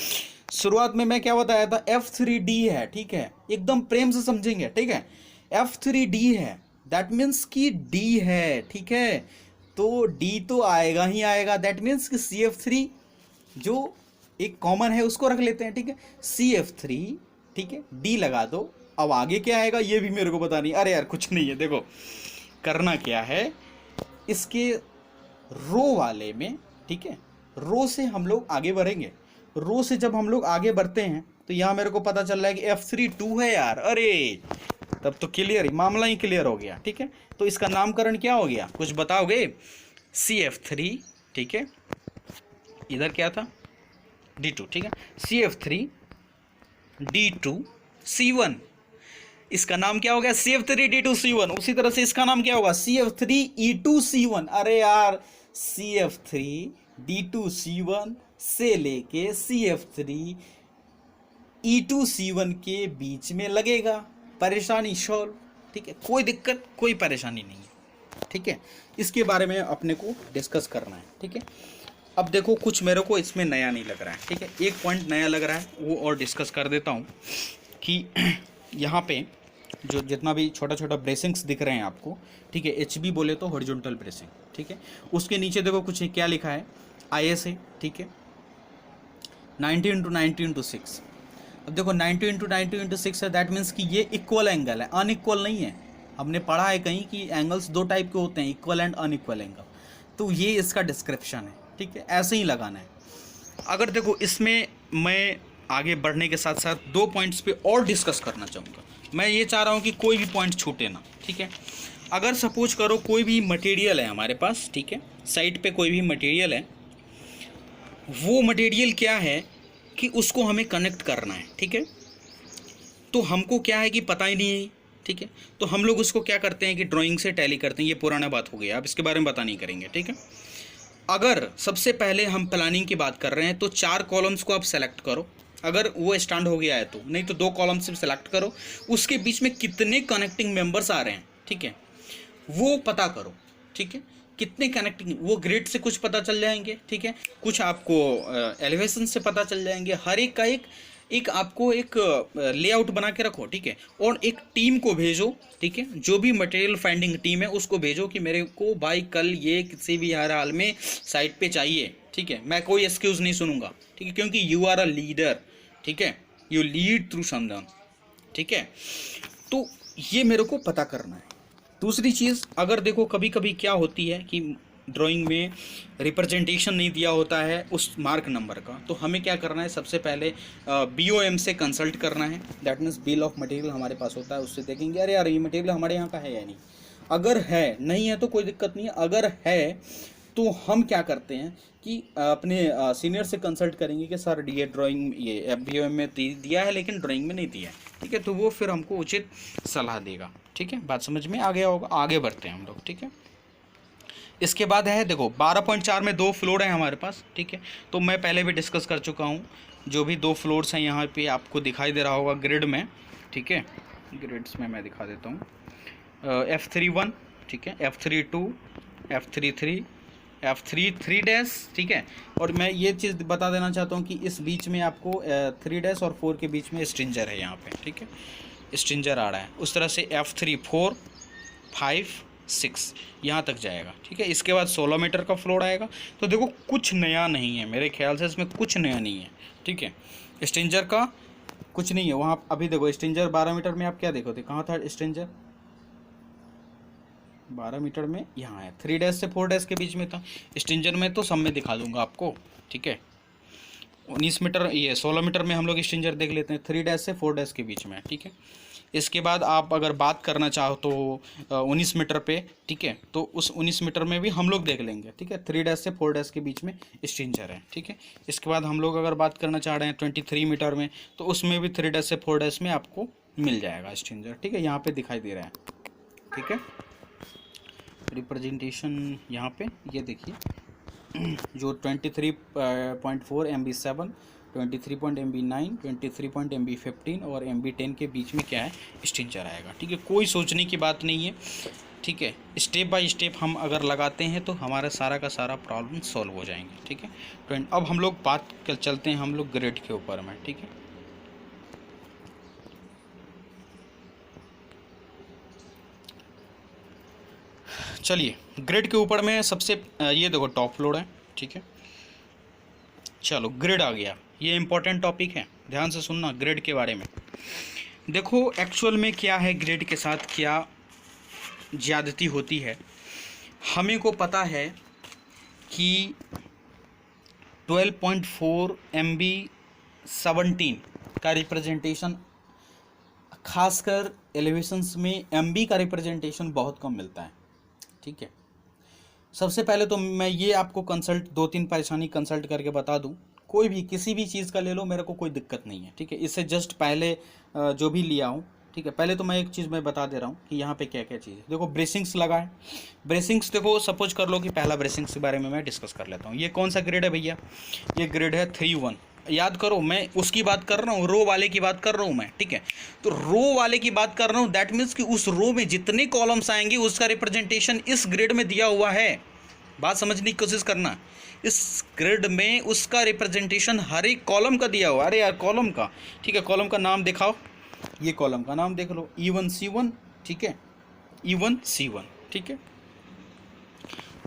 शुरुआत में मैं क्या बताया था, F3D है, ठीक है, एकदम प्रेम से समझेंगे, ठीक है। F3D है, दैट मीन्स कि D है, ठीक है, तो D तो आएगा ही आएगा, दैट मीन्स कि CF3 जो एक कॉमन है उसको रख लेते हैं, ठीक है, CF3, ठीक है, D लगा दो। अब आगे क्या आएगा ये भी मेरे को पता नहीं। अरे यार कुछ नहीं है, देखो करना क्या है, इसके रो वाले में, ठीक है, रो से हम लोग आगे बढ़ेंगे। रो से जब हम लोग आगे बढ़ते हैं तो यहाँ मेरे को पता चल रहा है कि F3 2 है यार, अरे तब तो क्लियर ही, मामला ही क्लियर हो गया, ठीक है। तो इसका नामकरण क्या हो गया, कुछ बताओगे, CF3, ठीक है, इधर क्या था D2, ठीक है, CF3 D2 C1, इसका नाम क्या हो गया CF3 D2 C1। उसी तरह से इसका नाम क्या होगा CF3 E2 C1। अरे यार CF3 D2 C1 से लेके CF3 E2 C1 के बीच में लगेगा, परेशानी सॉल्व, ठीक है, कोई दिक्कत कोई परेशानी नहीं है, ठीक है। इसके बारे में अपने को डिस्कस करना है, ठीक है। अब देखो कुछ मेरे को इसमें नया नहीं लग रहा है, ठीक है, एक पॉइंट नया लग रहा है वो और डिस्कस कर देता हूँ कि यहाँ पे जो जितना भी छोटा छोटा ब्रेसिंग्स दिख रहे हैं आपको, ठीक है, HB बोले तो हॉरिजॉन्टल ब्रेसिंग, ठीक है। उसके नीचे देखो कुछ क्या लिखा है ISA, ठीक है, 90x90x6। अब देखो 90x90x6 है, दैट मीन्स कि ये इक्वल एंगल है, अनइक्वल नहीं है। हमने पढ़ा है कहीं कि एंगल्स 2 टाइप के होते हैं, इक्वल एंड अनइक्वल एंगल, तो ये इसका डिस्क्रिप्शन है, ठीक है, ऐसे ही लगाना है। अगर देखो इसमें मैं आगे बढ़ने के साथ साथ 2 पॉइंट्स पे और डिस्कस करना चाहूँगा। मैं ये चाह रहा हूँ कि कोई भी पॉइंट छूटे ना, ठीक है। अगर सपोज करो कोई भी मटेरियल है हमारे पास, ठीक है, साइड पे कोई भी मटेरियल है, वो मटेरियल क्या है कि उसको हमें कनेक्ट करना है, ठीक है। तो हमको क्या है कि पता ही नहीं है, ठीक है, तो हम लोग उसको क्या करते हैं कि ड्राइंग से टैली करते हैं। ये पुराना बात हो गया, अब इसके बारे में पता नहीं करेंगे, ठीक है। अगर सबसे पहले हम प्लानिंग की बात कर रहे हैं तो 4 कॉलम्स को आप सेलेक्ट करो, अगर वो स्टैंड हो गया है तो, नहीं तो 2 कॉलम से सेलेक्ट करो, उसके बीच में कितने कनेक्टिंग मेंबर्स आ रहे हैं, ठीक है, वो पता करो, ठीक है, कितने कनेक्टिंग, वो ग्रिड से कुछ पता चल जाएंगे, ठीक है, कुछ आपको एलिवेशन से पता चल जाएंगे। हर एक का एक आपको एक लेआउट बना के रखो, ठीक है, और एक टीम को भेजो, ठीक है, जो भी मटेरियल फाइंडिंग टीम है उसको भेजो कि मेरे को भाई कल ये किसी भी हर हाल में साइट पे चाहिए, ठीक है। मैं कोई एक्सक्यूज़ नहीं सुनूंगा, ठीक है, क्योंकि यू आर अ लीडर, ठीक है, यू लीड थ्रू समवन, ठीक है। तो ये मेरे को पता करना है। दूसरी चीज़, अगर देखो कभी कभी क्या होती है कि ड्राइंग में रिप्रेजेंटेशन नहीं दिया होता है उस मार्क नंबर का, तो हमें क्या करना है, सबसे पहले BOM से कंसल्ट करना है, that means bill of material हमारे पास होता है, उससे देखेंगे अरे यार ये मटेरियल हमारे यहाँ का है या नहीं। अगर है, नहीं है तो कोई दिक्कत नहीं है, अगर है तो हम क्या करते हैं कि अपने सीनियर से कंसल्ट करेंगे कि सर ये ड्राइंग ये BOM में दिया है लेकिन ड्राइंग में नहीं दिया है, ठीक है, तो वो फिर हमको उचित सलाह देगा, ठीक है। बात समझ में आ गया होगा, आगे बढ़ते हैं हम लोग, ठीक है। इसके बाद है देखो 12.4 में 2 फ्लोर हैं हमारे पास, ठीक है, तो मैं पहले भी डिस्कस कर चुका हूँ। जो भी 2 फ्लोर्स हैं यहाँ पे आपको दिखाई दे रहा होगा ग्रिड में, ठीक है, ग्रिड्स में मैं दिखा देता हूँ। F31, ठीक है, F32, F33, F33 डैश, ठीक है। और मैं ये चीज़ बता देना चाहता हूँ कि इस बीच में आपको 3 डैश और 4 के बीच में स्ट्रिंजर है यहाँ पे, ठीक है, स्ट्रिंजर आ रहा है। उस तरह से F34, 5, 6 यहाँ तक जाएगा, ठीक है। इसके बाद 16 मीटर का फ्लोर आएगा। तो देखो कुछ नया नहीं है, मेरे ख्याल से इसमें कुछ नया नहीं है, ठीक है। स्ट्रिंजर का कुछ नहीं है वहाँ। अभी देखो स्ट्रिंजर 12 मीटर में आप क्या देखो थे, कहाँ था स्ट्रिंजर? 12 मीटर में यहाँ है, 3 डैश से 4 डैश के बीच में था। स्ट्रिंजर में तो सब में दिखा दूंगा आपको, ठीक है। 19 मीटर, ये 16 मीटर में हम लोग स्ट्रिंजर देख लेते हैं, 3 डैश से 4 डैश के बीच में, ठीक है। इसके बाद आप अगर बात करना चाहो तो 19 मीटर पे, ठीक है, तो उस 19 मीटर में भी हम लोग देख लेंगे, ठीक है। 3 डैश से 4 डैश के बीच में स्ट्रिंजर है, ठीक है। इसके बाद हम लोग अगर बात करना चाह रहे हैं 23 मीटर में, तो उसमें भी 3 डैश से 4 डैश में आपको मिल जाएगा स्ट्रिंजर, ठीक है। यहाँ पे दिखाई दे रहा है, ठीक है। रिप्रेजेंटेशन यहाँ पे ये देखिए, जो 23.4 MB7, 23 MB9, 23 MB15 और MB10 के बीच में क्या है, स्ट्रिंजर आएगा, ठीक है। कोई सोचने की बात नहीं है, ठीक है। स्टेप बाय स्टेप हम अगर लगाते हैं तो हमारा सारा का सारा प्रॉब्लम सॉल्व हो जाएंगे, ठीक है। तो अब हम लोग बात कर चलते हैं हम लोग ग्रिड के ऊपर में, ठीक है। चलिए ग्रिड के ऊपर में सबसे ये देखो टॉप लोड है, ठीक है। चलो ग्रिड आ गया, ये इंपॉर्टेंट टॉपिक है, ध्यान से सुनना ग्रिड के बारे में। देखो एक्चुअल में क्या है, ग्रिड के साथ क्या ज़्यादती होती है। हमें को पता है कि 12.4 MB17 का रिप्रेजेंटेशन, खासकर एलिवेशंस में MB का रिप्रेजेंटेशन बहुत कम मिलता है, ठीक है। सबसे पहले तो मैं ये आपको कंसल्ट 2-3 परेशानी कंसल्ट करके बता दूं, कोई भी किसी भी चीज़ का ले लो, मेरे को कोई दिक्कत नहीं है, ठीक है। इससे जस्ट पहले जो भी लिया हूँ, ठीक है। पहले तो मैं एक चीज़ मैं बता दे रहा हूँ कि यहाँ पे क्या क्या चीज़ है। देखो ब्रेसिंग्स लगा है, ब्रेसिंग्स देखो सपोज कर लो कि पहला ब्रेसिंग्स के बारे में मैं डिस्कस कर लेता हूँ। ये कौन सा ग्रेड है भैया? ये ग्रेड है 3-1। याद करो, मैं उसकी बात कर रहा हूँ, रो वाले की बात कर रहा हूँ मैं, ठीक है। तो रो वाले की बात कर रहा हूँ, दैट मीन्स कि उस रो में जितने कॉलम्स आएंगे उसका रिप्रेजेंटेशन इस ग्रिड में दिया हुआ है। बात समझने की कोशिश करना, इस ग्रिड में उसका रिप्रेजेंटेशन हर एक कॉलम का दिया हुआ। अरे यार कॉलम का, ठीक है, कॉलम का नाम दिखाओ, ये कॉलम का नाम देख लो, E1C1, ठीक है, E1C1, ठीक है।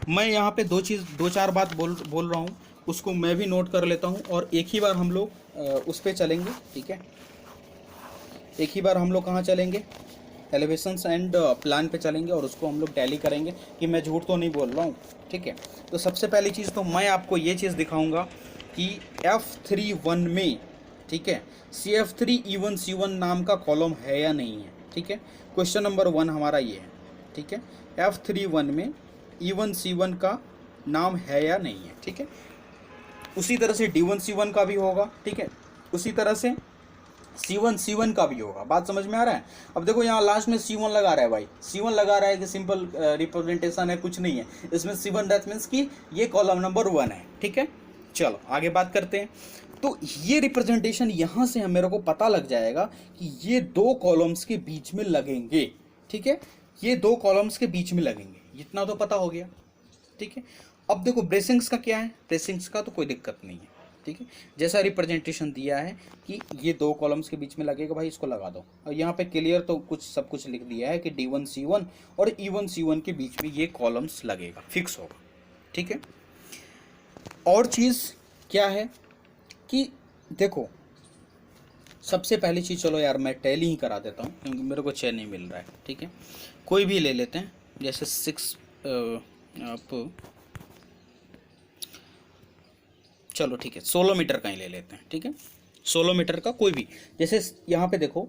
मैं यहाँ पे 2-4 बात बोल रहा हूँ, उसको मैं भी नोट कर लेता हूँ और एक ही बार हम लोग उस पर चलेंगे, ठीक है। एक ही बार हम लोग कहाँ चलेंगे, एलिवेशंस एंड प्लान पे चलेंगे और उसको हम लोग टैली करेंगे कि मैं झूठ तो नहीं बोल रहा हूँ, ठीक है। तो सबसे पहली चीज़ तो मैं आपको ये चीज़ दिखाऊंगा कि F31 में, ठीक है, CF3E1C1 नाम का कॉलम है या नहीं है, ठीक है। क्वेश्चन नंबर 1 हमारा ये है, ठीक है। F31 में E1C1 का नाम है या नहीं है, ठीक है। उसी तरह से D1C1 का भी होगा, ठीक है। उसी तरह से C1C1 का भी होगा। बात समझ में आ रहा है? अब देखो यहाँ लास्ट में C1 लगा रहा है भाई, C1 लगा रहा है कि सिंपल रिप्रेजेंटेशन है, कुछ नहीं है इसमें। C1 दैट मीन्स कि ये कॉलम नंबर 1 है, ठीक है। चलो आगे बात करते हैं। तो ये रिप्रेजेंटेशन यहाँ से मेरे को पता लग जाएगा कि ये 2 कॉलम्स के बीच में लगेंगे, ठीक है। ये 2 कॉलम्स के बीच में लगेंगे, इतना तो पता हो गया, ठीक है। अब देखो ब्रेसिंग्स का क्या है, ब्रेसिंग्स का तो कोई दिक्कत नहीं है, ठीक है। जैसा रिप्रेजेंटेशन दिया है कि ये 2 कॉलम्स के बीच में लगेगा भाई, इसको लगा दो। और यहाँ पे क्लियर तो कुछ सब कुछ लिख दिया है कि D1C1 और E1C1 के बीच में ये कॉलम्स लगेगा, फिक्स होगा, ठीक है। और चीज़ क्या है कि देखो सबसे पहली चीज़, चलो यार मैं टैली ही करा देता हूँ क्योंकि मेरे को चैन नहीं मिल रहा है, ठीक है। कोई भी ले लेते हैं, जैसे 6 आप चलो ठीक है 16 मीटर का ही ले लेते हैं, ठीक है। 16 मीटर का कोई भी, जैसे यहाँ पे देखो,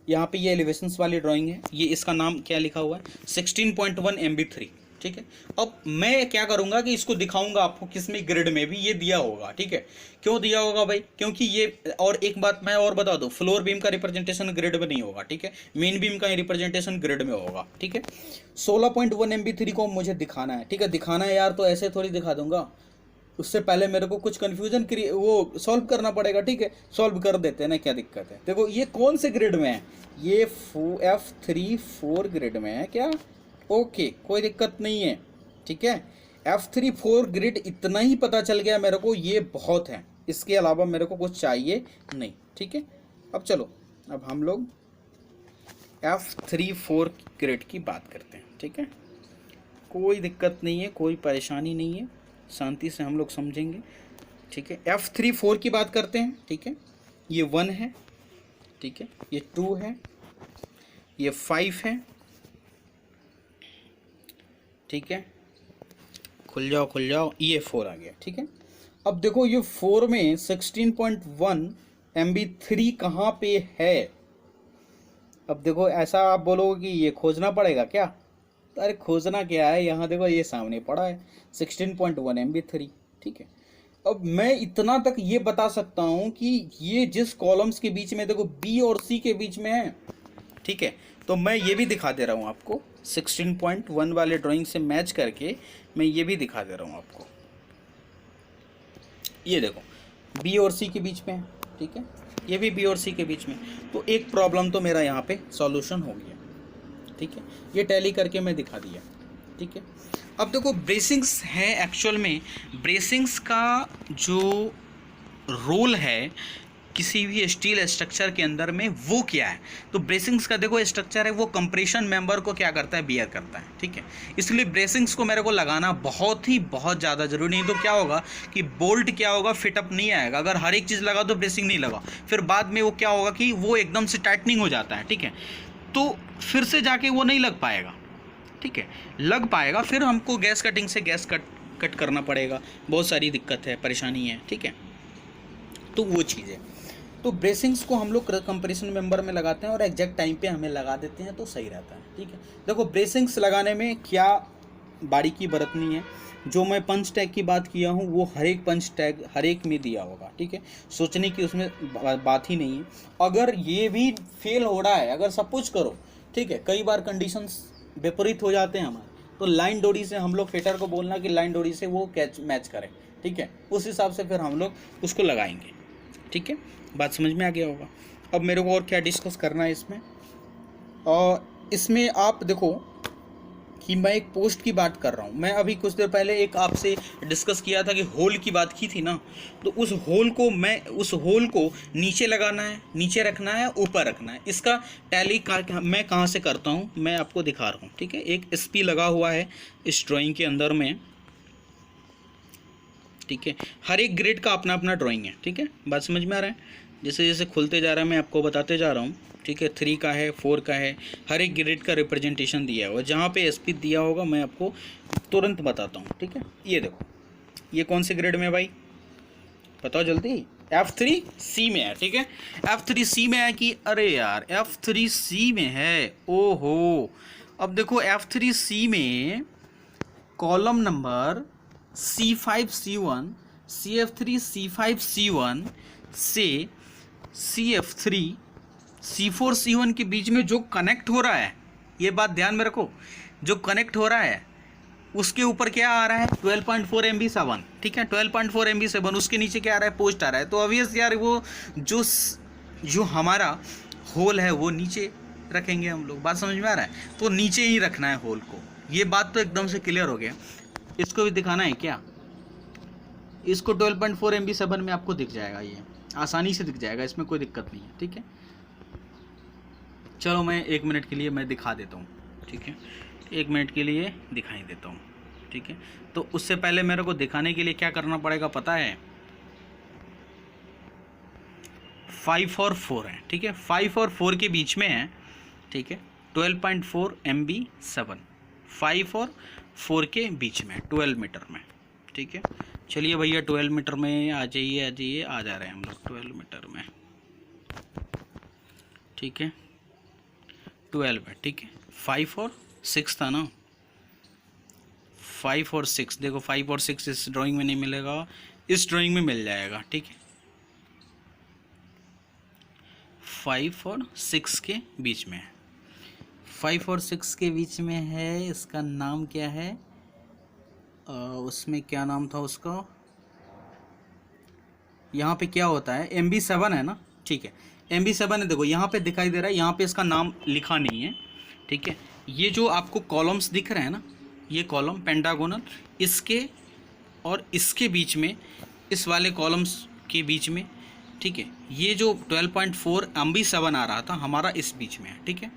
यहाँ पे ये एलिवेशंस वाली ड्राइंग है, ये इसका नाम क्या लिखा हुआ है, 16.1 MB3, ठीक है। अब मैं क्या करूँगा कि इसको दिखाऊंगा आपको किसमें, ग्रिड में भी ये दिया होगा, ठीक है। क्यों दिया होगा भाई, क्योंकि ये, और एक बात मैं और बता दूँ, फ्लोर बीम का रिप्रेजेंटेशन ग्रिड में नहीं होगा, ठीक है। मेन बीम का रिप्रेजेंटेशन ग्रिड में होगा, ठीक है। 16.1 MB3 को मुझे दिखाना है, ठीक है। दिखाना है यार, तो ऐसे थोड़ी दिखा दूंगा, उससे पहले मेरे को कुछ कन्फ्यूजन वो सॉल्व करना पड़ेगा, ठीक है। सॉल्व कर देते हैं ना, क्या दिक्कत है। देखो ये कौन से ग्रेड में है, ये F3 4 ग्रेड में है क्या, ओके कोई दिक्कत नहीं है, ठीक है। F3 4 ग्रेड इतना ही पता चल गया मेरे को, ये बहुत है, इसके अलावा मेरे को कुछ चाहिए नहीं, ठीक है। अब चलो, अब हम लोग F3 4 ग्रेड की बात करते हैं, ठीक है। कोई दिक्कत नहीं है, कोई परेशानी नहीं है, शांति से हम लोग समझेंगे, ठीक है। F3 4 की बात करते हैं, ठीक है। ये 1 है, ठीक है, ये 2 है, ये 5 है, ठीक है। खुल जाओ खुल जाओ, ये 4 आ गया, ठीक है। अब देखो ये 4 में 16.1 MB3 कहाँ पे है। अब देखो ऐसा आप बोलोगे कि ये खोजना पड़ेगा क्या, अरे खोजना क्या है, यहाँ देखो ये सामने पड़ा है 16.1 MB3, ठीक है। अब मैं इतना तक ये बता सकता हूँ कि ये जिस कॉलम्स के बीच में देखो बी और सी के बीच में है, ठीक है। तो मैं ये भी दिखा दे रहा हूँ आपको, 16.1 वाले ड्राइंग से मैच करके मैं ये भी दिखा दे रहा हूँ आपको। ये देखो बी और सी के बीच में है, ठीक है, ये भी बी और सी के बीच में। तो एक प्रॉब्लम तो मेरा यहाँ पे सॉल्यूशन हो गया, ठीक है। ये टैली करके मैं दिखा दिया, ठीक है। अब देखो ब्रेसिंग्स है, एक्चुअल में ब्रेसिंग्स का जो रोल है किसी भी स्टील स्ट्रक्चर के अंदर में वो क्या है। तो ब्रेसिंग्स का देखो स्ट्रक्चर है, वो कंप्रेशन मेंबर को क्या करता है, बियर करता है, ठीक है। इसलिए ब्रेसिंग्स को मेरे को लगाना बहुत ज़्यादा जरूरी, नहीं तो क्या होगा कि बोल्ट क्या होगा, फिटअप नहीं आएगा। अगर हर एक चीज़ लगा तो ब्रेसिंग नहीं लगा, फिर बाद में वो क्या होगा कि वो एकदम से टाइटनिंग हो जाता है, ठीक है। तो फिर से जाके वो नहीं लग पाएगा, ठीक है। लग पाएगा फिर हमको गैस कटिंग से गैस कट करना पड़ेगा, बहुत सारी दिक्कत है, परेशानी है, ठीक है। तो वो चीज़ है। तो ब्रेसिंग्स को हम लोग कंप्रेशन मेंबर में लगाते हैं और एग्जैक्ट टाइम पे हमें लगा देते हैं, तो सही रहता है, ठीक है। देखो ब्रेसिंग्स लगाने में क्या बारीकी बरतनी है, जो मैं पंच टैग की बात किया हूँ वो हर एक पंच टैग हर एक में दिया होगा, ठीक है। सोचने की उसमें बात ही नहीं है। अगर ये भी फेल हो रहा है, अगर सपोज करो, ठीक है, कई बार कंडीशंस विपरीत हो जाते हैं हमारे, तो लाइन डोरी से हम लोग फिटर को बोलना कि लाइन डोरी से वो कैच मैच करें, ठीक है। उस हिसाब से फिर हम लोग उसको लगाएंगे, ठीक है। बात समझ में आ गया होगा। अब मेरे को और क्या डिस्कस करना है इसमें, और इसमें आप देखो कि मैं एक पोस्ट की बात कर रहा हूँ। मैं अभी कुछ देर पहले एक आपसे डिस्कस किया था कि होल की बात की थी ना, तो उस होल को नीचे लगाना है, नीचे रखना है, ऊपर रखना है। इसका टैली मैं कहाँ से करता हूँ मैं आपको दिखा रहा हूँ, ठीक है। एक SP लगा हुआ है इस ड्राइंग के अंदर में, ठीक है। हर एक ग्रेड का अपना अपना ड्राइंग है, ठीक है। बात समझ में आ रहा है, जैसे जैसे खुलते जा रहा है मैं आपको बताते जा रहा हूँ, ठीक है। 3 का है, 4 का है, हर एक ग्रेड का रिप्रेजेंटेशन दिया हुआ है। जहाँ पे SP दिया होगा मैं आपको तुरंत बताता हूँ, ठीक है। ये देखो ये कौन से ग्रेड में है भाई, बताओ जल्दी। F3C में है, ठीक है। F3C में है कि अरे यार F3C में है, ओहो। अब देखो F3C में column number C5C1 CF3 C5C1 से CF3 C4 C1 के बीच में जो कनेक्ट हो रहा है, ये बात ध्यान में रखो, जो कनेक्ट हो रहा है उसके ऊपर क्या आ रहा है 12.4 MB7, ठीक है। 12.4 MB7 उसके नीचे क्या आ रहा है, पोस्ट आ रहा है। तो ऑब्वियस यार वो जो हमारा होल है वो नीचे रखेंगे हम लोग, बात समझ में आ रहा है। तो नीचे ही रखना है होल को, ये बात तो एकदम से क्लियर हो गया। इसको भी दिखाना है क्या, इसको 12.4 MB7 में आपको दिख जाएगा, ये आसानी से दिख जाएगा, इसमें कोई दिक्कत नहीं है, ठीक है। चलो मैं 1 मिनट के लिए मैं दिखा देता हूँ, ठीक है। 1 मिनट के लिए दिखाई देता हूँ, ठीक है। तो उससे पहले मेरे को दिखाने के लिए क्या करना पड़ेगा पता है, 5 और 4 है, ठीक है। 5 और 4 के बीच में है, ठीक है। 12.4 MB7 5 और 4 के बीच में 12 मीटर में, ठीक है। चलिए भैया 12 मीटर में आ जाइए, आ जा रहे हैं हम लोग 12 मीटर में, ठीक है। 12 है, ठीक है। 5 और 6 था ना, 5 और 6 देखो, 5 और 6 इस ड्राइंग में नहीं मिलेगा, इस ड्राइंग में मिल जाएगा, ठीक है। 5 और 6 के बीच में है, 5 और 6 के बीच में है। इसका नाम क्या है, उसमें क्या नाम था उसका, यहाँ पे क्या होता है, MB7 है ना, ठीक है, MB7 है। देखो यहाँ पे दिखाई दे रहा है, यहाँ पे इसका नाम लिखा नहीं है, ठीक है। ये जो आपको कॉलम्स दिख रहे हैं ना, ये कॉलम पेंटागोनल, इसके और इसके बीच में, इस वाले कॉलम्स के बीच में, ठीक है, ये जो 12.4 MB7 आ रहा था हमारा इस बीच में है, ठीक है।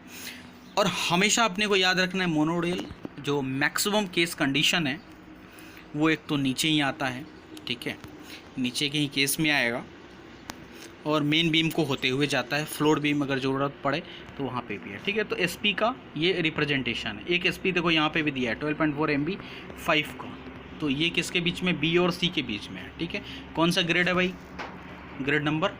और हमेशा अपने को याद रखना है, मोनोरेल जो मैक्सिमम केस कंडीशन है वो एक तो नीचे ही आता है, ठीक है, नीचे के ही केस में आएगा, और मेन बीम को होते हुए जाता है, फ्लोर बीम अगर ज़रूरत पड़े तो वहाँ पे भी है, ठीक है। तो एसपी का ये रिप्रेजेंटेशन है। एक एसपी देखो यहाँ पे भी दिया है 12.4 MB5 का, तो ये किसके बीच में, बी और सी के बीच में है, ठीक है। कौन सा ग्रेड है भाई, ग्रेड नंबर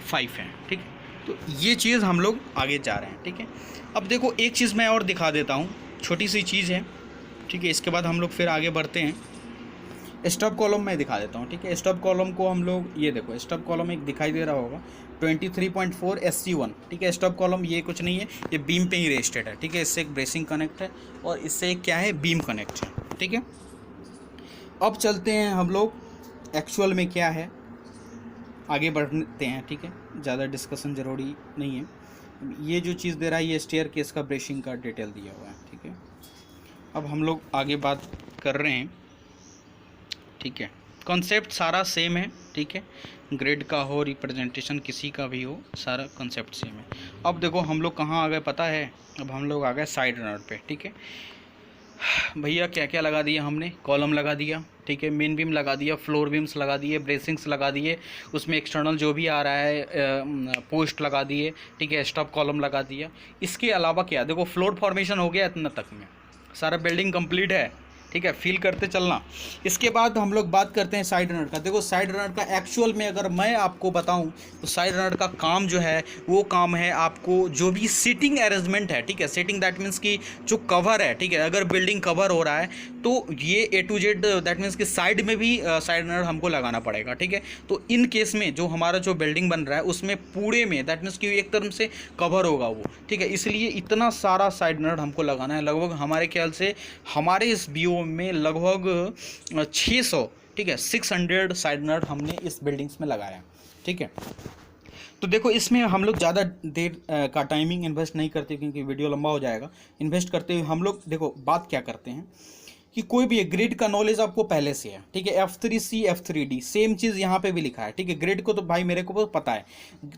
5 है, ठीक है। तो ये चीज़ हम लोग आगे जा रहे हैं, ठीक है। अब देखो एक चीज़ मैं और दिखा देता हूँ, छोटी सी चीज़ है, ठीक है, इसके बाद हम लोग फिर आगे बढ़ते हैं। स्टॉप कॉलम मैं दिखा देता हूँ, ठीक है। स्टॉप कॉलम को हम लोग, ये देखो स्टॉप कॉलम एक दिखाई दे रहा होगा 23.4 SC1, ठीक है। स्टॉप कॉलम ये कुछ नहीं है, ये बीम पे ही रेस्टेड है, ठीक है। इससे एक ब्रेसिंग कनेक्ट है और इससे एक क्या है, बीम कनेक्ट है, ठीक है। अब चलते हैं हम लोग एक्चुअल में क्या है, आगे बढ़ते हैं, ठीक है। ज़्यादा डिस्कशन ज़रूरी नहीं है। ये जो चीज़ दे रहा है ये स्टेयर केस का ब्रेसिंग का डिटेल दिया हुआ है, ठीक है। अब हम लोग आगे बात कर रहे हैं, ठीक है। कॉन्सेप्ट सारा सेम है, ठीक है, ग्रेड का हो, रिप्रेजेंटेशन किसी का भी हो, सारा कॉन्सेप्ट सेम है। अब देखो हम लोग कहाँ आ गए पता है, अब हम लोग आ गए साइड रनर पे, ठीक है। भैया क्या क्या लगा दिया हमने, कॉलम लगा दिया, ठीक है, मेन बीम लगा दिया, फ्लोर बीम्स लगा दिए, ब्रेसिंग्स लगा दिए, उसमें एक्सटर्नल जो भी आ रहा है पोस्ट लगा दिए, ठीक है, स्टॉप कॉलम लगा दिया। इसके अलावा क्या, देखो फ्लोर फॉर्मेशन हो गया इतना तक में, सारा बिल्डिंग कंप्लीट है, ठीक है, फील करते चलना। इसके बाद हम लोग बात करते हैं साइड रनर का। देखो साइड रनर का एक्चुअल में अगर मैं आपको बताऊं तो साइड रनर का काम जो है वो काम है आपको जो भी सीटिंग अरेंजमेंट है, ठीक है, सीटिंग दैट मीन्स कि जो कवर है, ठीक है, अगर बिल्डिंग कवर हो रहा है तो ये A to Z that means कि साइड में भी साइड रनर हमको लगाना पड़ेगा, ठीक है। तो इन केस में जो हमारा जो बिल्डिंग बन रहा है उसमें पूरे में दैट मीन्स कि एक तरफ से कवर होगा वो, ठीक है, इसलिए इतना सारा साइड रनर हमको लगाना है। लगभग हमारे ख्याल से हमारे इस BO में लगभग 600, ठीक है, 600 साइड नट हमने इस बिल्डिंग्स में लगाया, ठीक है। तो देखो इसमें हम लोग ज़्यादा देर का टाइमिंग इन्वेस्ट नहीं करते क्योंकि वीडियो लंबा हो जाएगा। इन्वेस्ट करते हुए हम लोग देखो बात क्या करते हैं कि कोई भी ग्रिड का नॉलेज आपको पहले से है, ठीक है। F3C F3D सेम चीज़ यहाँ पे भी लिखा है, ठीक है। ग्रिड को तो भाई मेरे को पता है,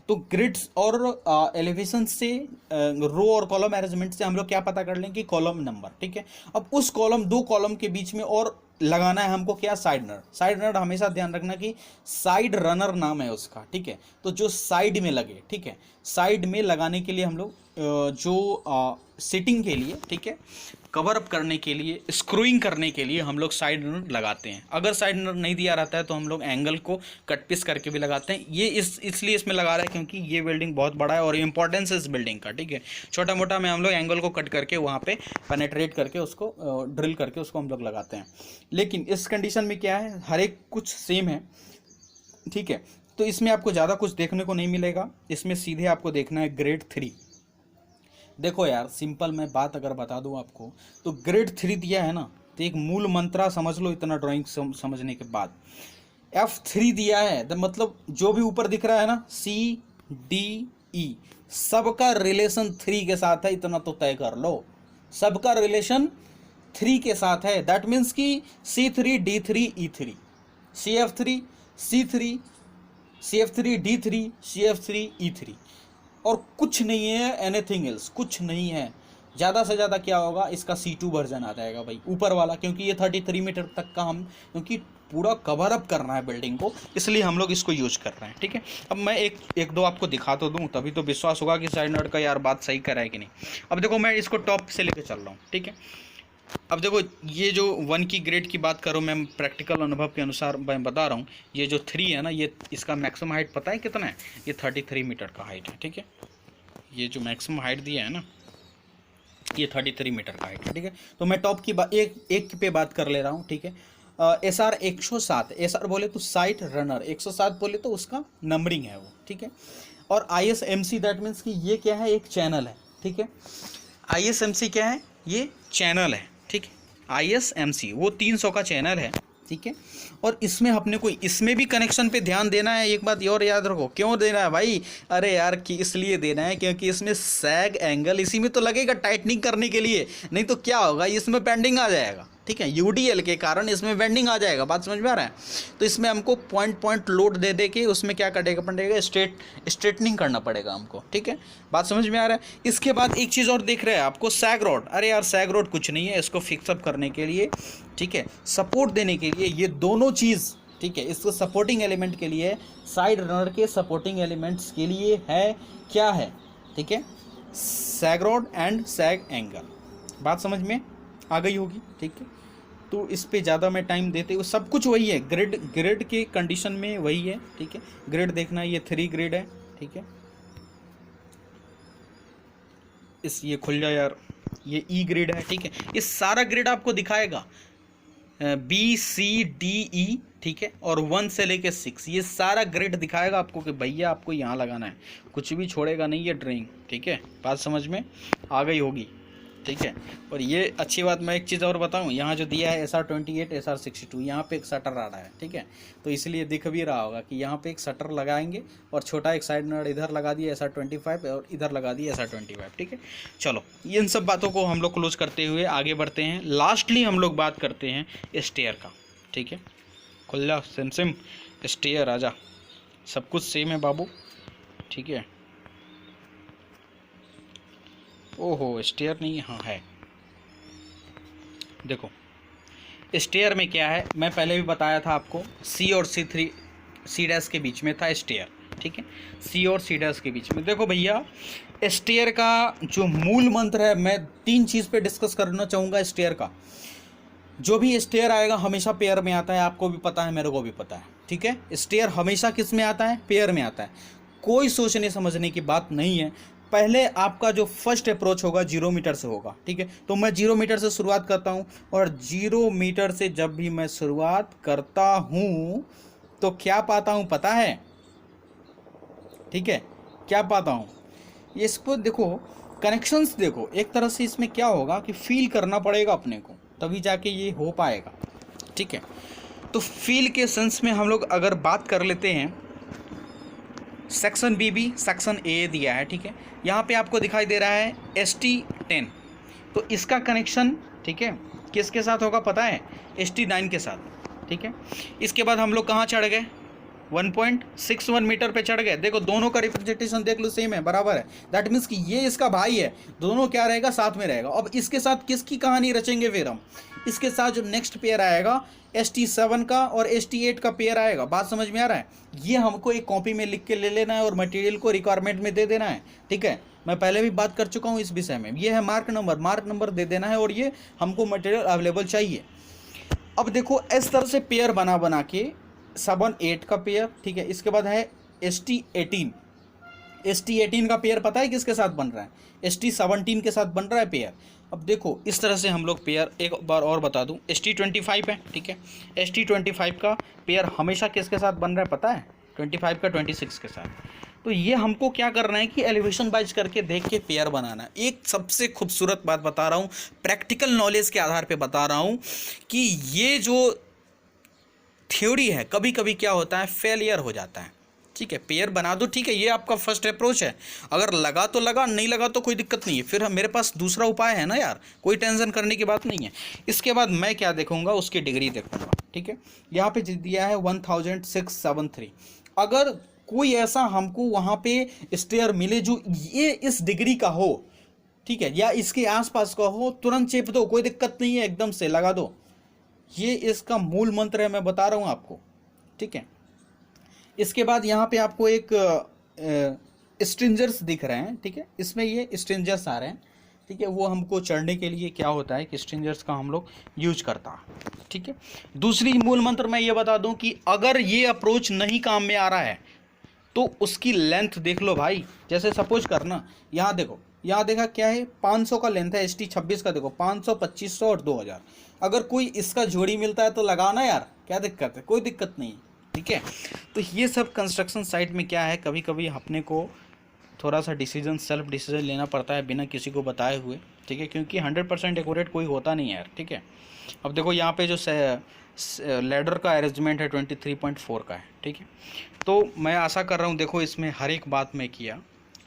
तो ग्रिड्स और एलिवेशन से रो और कॉलम अरेंजमेंट से हम लोग क्या पता कर लें कि कॉलम नंबर, ठीक है। अब उस कॉलम, दो कॉलम के बीच में और लगाना है हमको क्या, साइड रनर। साइड रनर हमेशा ध्यान रखना कि साइड रनर नाम है उसका, ठीक है। तो जो साइड में लगे, ठीक है, साइड में लगाने के लिए हम लोग जो सिटिंग के लिए, ठीक है, कवर अप करने के लिए, स्क्रूइंग करने के लिए हम लोग साइड रनर लगाते हैं। अगर साइड रनर नहीं दिया रहता है तो हम लोग एंगल को कट पीस करके भी लगाते हैं। ये इसलिए इसमें लगा रहा है क्योंकि ये बिल्डिंग बहुत बड़ा है और इंपॉर्टेंस है इस बिल्डिंग का, ठीक है। छोटा मोटा में हम लोग एंगल को कट करके वहाँ पे पेनेट्रेट करके उसको ड्रिल करके उसको हम लोग लगाते हैं। लेकिन इस कंडीशन में क्या है, हर एक कुछ सेम है, ठीक है। तो इसमें आपको ज़्यादा कुछ देखने को नहीं मिलेगा, इसमें सीधे आपको देखना है ग्रेड 3। देखो यार सिंपल मैं बात अगर बता दूं आपको तो ग्रेड 3 दिया है ना, तो एक मूल मंत्रा समझ लो इतना ड्राइंग समझने के बाद। F3 दिया है तो मतलब जो भी ऊपर दिख रहा है ना CDE सबका रिलेशन 3 के साथ है, इतना तो तय कर लो, सबका रिलेशन 3 के साथ है। दैट मीन्स कि C3 D3 E3 CF3 C3 CF3 D3 CF3 E3 और कुछ नहीं है, एनीथिंग एल्स कुछ नहीं है। ज़्यादा से ज़्यादा क्या होगा, इसका C2 वर्जन आ जाएगा भाई ऊपर वाला, क्योंकि ये 33 मीटर तक का हम, क्योंकि पूरा कवर अप करना है बिल्डिंग को, इसलिए हम लोग इसको यूज कर रहे हैं, ठीक है। अब मैं एक दो आपको दिखा तो दूं, तभी तो विश्वास होगा कि साइड नट का यार बात सही कर रहा है कि नहीं। अब देखो मैं इसको टॉप से लेकर चल रहा हूँ, ठीक है। अब देखो ये जो 1 की ग्रेड की बात करूँ, मैं प्रैक्टिकल अनुभव के अनुसार मैं बता रहा हूँ, ये जो 3 है ना, ये इसका मैक्सिमम हाइट पता है कितना है, ये 33 मीटर का हाइट है, ठीक है। ये जो मैक्सिमम हाइट दिया है ना, ये 33 मीटर का हाइट है, ठीक है। तो मैं टॉप की एक पे बात कर ले रहा हूँ, ठीक है। SR 107, SR बोले तो साइट रनर, 107 बोले तो उसका नंबरिंग है वो, ठीक है। और ISMC दैट मीन्स कि ये क्या है, एक चैनल है, ठीक है। ISMC क्या है, ये चैनल है, ठीक है। ISMC वो 300 का चैनल है, ठीक है। और इसमें अपने को इसमें भी कनेक्शन पे ध्यान देना है। एक बात और याद रखो, क्यों देना है भाई, अरे यार कि इसलिए देना है क्योंकि इसमें सैग एंगल इसी में तो लगेगा टाइटनिंग करने के लिए, नहीं तो क्या होगा, इसमें बेंडिंग आ जाएगा, ठीक है। यूडीएल के कारण इसमें बेंडिंग आ जाएगा, बात समझ में आ रहा है। तो इसमें हमको पॉइंट लोड दे दे के उसमें क्या करेगा पड़ेगा, स्ट्रेटनिंग करना पड़ेगा हमको, ठीक है। बात समझ में आ रहा है। इसके बाद एक चीज़ और दिख रहा है आपको, सैग रॉड। अरे यार सैग रॉड कुछ नहीं है, इसको फिक्सअप करने के लिए, ठीक है, सपोर्ट देने के लिए ये दोनों चीज़, ठीक है, इसको सपोर्टिंग एलिमेंट के लिए, साइड रनर के सपोर्टिंग एलिमेंट्स के लिए है, क्या है, ठीक है, सैग रॉड एंड सैग एंगल। बात समझ में आ गई होगी, ठीक है। तो इस पे ज़्यादा मैं टाइम देते हुए, सब कुछ वही है, ग्रिड के कंडीशन में वही है, ठीक है। ग्रिड देखना, ये 3 ग्रिड है, ठीक है। ये खुल जाए यार, ये ई ग्रिड है, ठीक है। ये सारा ग्रिड आपको दिखाएगा, BCDE, ठीक है, और 1 से लेके 6 ये सारा ग्रिड दिखाएगा आपको कि भैया आपको यहाँ लगाना है, कुछ भी छोड़ेगा नहीं ये ड्राइंग, ठीक है। बात समझ में आ गई होगी, ठीक है। और ये अच्छी बात, मैं एक चीज़ और बताऊं, यहाँ जो दिया है SR28 SR62, यहाँ पे एक शटर आ रहा है, ठीक है। तो इसलिए दिख भी रहा होगा कि यहाँ पे एक शटर लगाएंगे और छोटा एक साइड नट इधर लगा दिया SR25 और इधर लगा दिया SR25, ठीक है। चलो इन सब बातों को हम लोग क्लोज करते हुए आगे बढ़ते हैं। लास्टली हम लोग बात करते हैं स्टेयर का, ठीक है। खुल्ला सिम स्टेयर आजा, सब कुछ सेम है बाबू, ठीक है। ओहो स्टेयर नहीं, हाँ है। देखो स्टेयर में क्या है, मैं पहले भी बताया था आपको, C और C के बीच में था स्टेयर, ठीक है। C और C के बीच में। देखो भैया स्टेयर का जो मूल मंत्र है, मैं 3 चीज़ पे डिस्कस करना चाहूँगा स्टेयर का। जो भी स्टेयर आएगा हमेशा पेयर में आता है, आपको भी पता है, मेरे को भी पता है, ठीक है। स्टेयर हमेशा किस में आता है, पेयर में आता है। कोई सोचने समझने की बात नहीं है। पहले आपका जो फर्स्ट अप्रोच होगा 0 मीटर से होगा, ठीक है। तो मैं 0 मीटर से शुरुआत करता हूँ, और 0 मीटर से जब भी मैं शुरुआत करता हूँ तो क्या पाता हूँ पता है, ठीक है, क्या पाता हूँ, इसको देखो, कनेक्शंस देखो, एक तरह से इसमें क्या होगा कि फील करना पड़ेगा अपने को, तभी जाके ये हो पाएगा, ठीक है। तो फील के सेंस में हम लोग अगर बात कर लेते हैं, सेक्शन BB सेक्शन A दिया है, ठीक है। यहाँ पे आपको दिखाई दे रहा है ST10, तो इसका कनेक्शन, ठीक है, किसके साथ होगा पता है, ST9 के साथ, ठीक है। इसके बाद हम लोग कहाँ चढ़ गए, 1.61 मीटर पे चढ़ गए। देखो दोनों का रिप्रेजेंटेशन देख लो, सेम है, बराबर है। दैट मीन्स कि ये इसका भाई है, दोनों क्या रहेगा, साथ में रहेगा। अब इसके साथ किसकी कहानी रचेंगे फिर हम, इसके साथ जो नेक्स्ट पेयर आएगा ST7 का और ST8 का पेयर आएगा। बात समझ में आ रहा है। ये हमको एक कॉपी में लिख के ले लेना है और मटेरियल को रिक्वायरमेंट में दे देना है, ठीक है। मैं पहले भी बात कर चुका हूँ इस विषय में। ये है मार्क नंबर दे देना है, और ये हमको मटेरियल अवेलेबल चाहिए। अब देखो इस तरह से पेयर बना के 7-8 का पेयर, ठीक है। इसके बाद है ST18 का पेयर पता है किसके साथ बन रहा है, ST17 के साथ बन रहा है पेयर। अब देखो इस तरह से हम लोग पेयर, एक बार और बता दूं, ST25 है, ठीक है। ST25 का पेयर हमेशा किसके साथ बन रहा है पता है, 25 का 26 के साथ। तो ये हमको क्या करना है कि एलिवेशन वाइज करके देख के पेयर बनाना है। एक सबसे खूबसूरत बात बता रहा हूँ, प्रैक्टिकल नॉलेज के आधार पर बता रहा हूँ कि ये जो थ्योरी है कभी कभी क्या होता है, फेलियर हो जाता है, ठीक है। पेयर बना दो, ठीक है, ये आपका फर्स्ट अप्रोच है, अगर लगा तो लगा, नहीं लगा तो कोई दिक्कत नहीं है, फिर मेरे पास दूसरा उपाय है ना यार, कोई टेंशन करने की बात नहीं है। इसके बाद मैं क्या देखूंगा, उसकी डिग्री देखूंगा, ठीक है। यहाँ पे दिया है 1673। अगर कोई ऐसा हमको वहाँ पे स्टेयर मिले जो ये इस डिग्री का हो, ठीक है, या इसके आसपास का हो, तुरंत चेप दो, कोई दिक्कत नहीं है, एकदम से लगा दो। ये इसका मूल मंत्र है, मैं बता रहा हूँ आपको, ठीक है। इसके बाद यहाँ पे आपको एक स्ट्रिंजर्स दिख रहे हैं, ठीक है। इसमें ये स्ट्रिंजर्स आ रहे हैं, ठीक है। वो हमको चढ़ने के लिए क्या होता है कि स्ट्रिंजर्स का हम लोग यूज करता है, ठीक है। दूसरी मूल मंत्र मैं ये बता दूं कि अगर ये अप्रोच नहीं काम में आ रहा है तो उसकी लेंथ देख लो भाई। जैसे सपोज करना, यहाँ देखो, यहाँ देखा क्या है, 500 का लेंथ है ST26 का, देखो 500, 2500 और 2000। अगर कोई इसका जोड़ी मिलता है तो लगाना यार, क्या दिक्कत है, कोई दिक्कत नहीं, ठीक है। तो ये सब कंस्ट्रक्शन साइट में क्या है, कभी कभी अपने को थोड़ा सा डिसीजन, सेल्फ डिसीजन लेना पड़ता है बिना किसी को बताए हुए, ठीक है, क्योंकि 100% एक्यूरेट कोई होता नहीं है यार, ठीक है। अब देखो यहाँ पे जो लैडर का अरेंजमेंट है 23.4 का है, ठीक है। तो मैं आशा कर रहा हूँ, देखो इसमें हर एक बात मैं किया,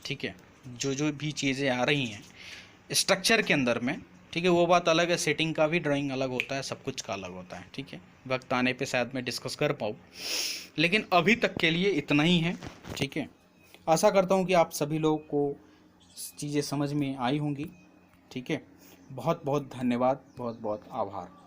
ठीक है, जो जो भी चीज़ें आ रही हैं स्ट्रक्चर के अंदर में, ठीक है, वो बात अलग है, सेटिंग का भी ड्राइंग अलग होता है, सब कुछ का अलग होता है, ठीक है। वक्त आने पे शायद मैं डिस्कस कर पाऊँ, लेकिन अभी तक के लिए इतना ही है, ठीक है। आशा करता हूँ कि आप सभी लोगों को चीज़ें समझ में आई होंगी, ठीक है। बहुत बहुत धन्यवाद, बहुत बहुत आभार।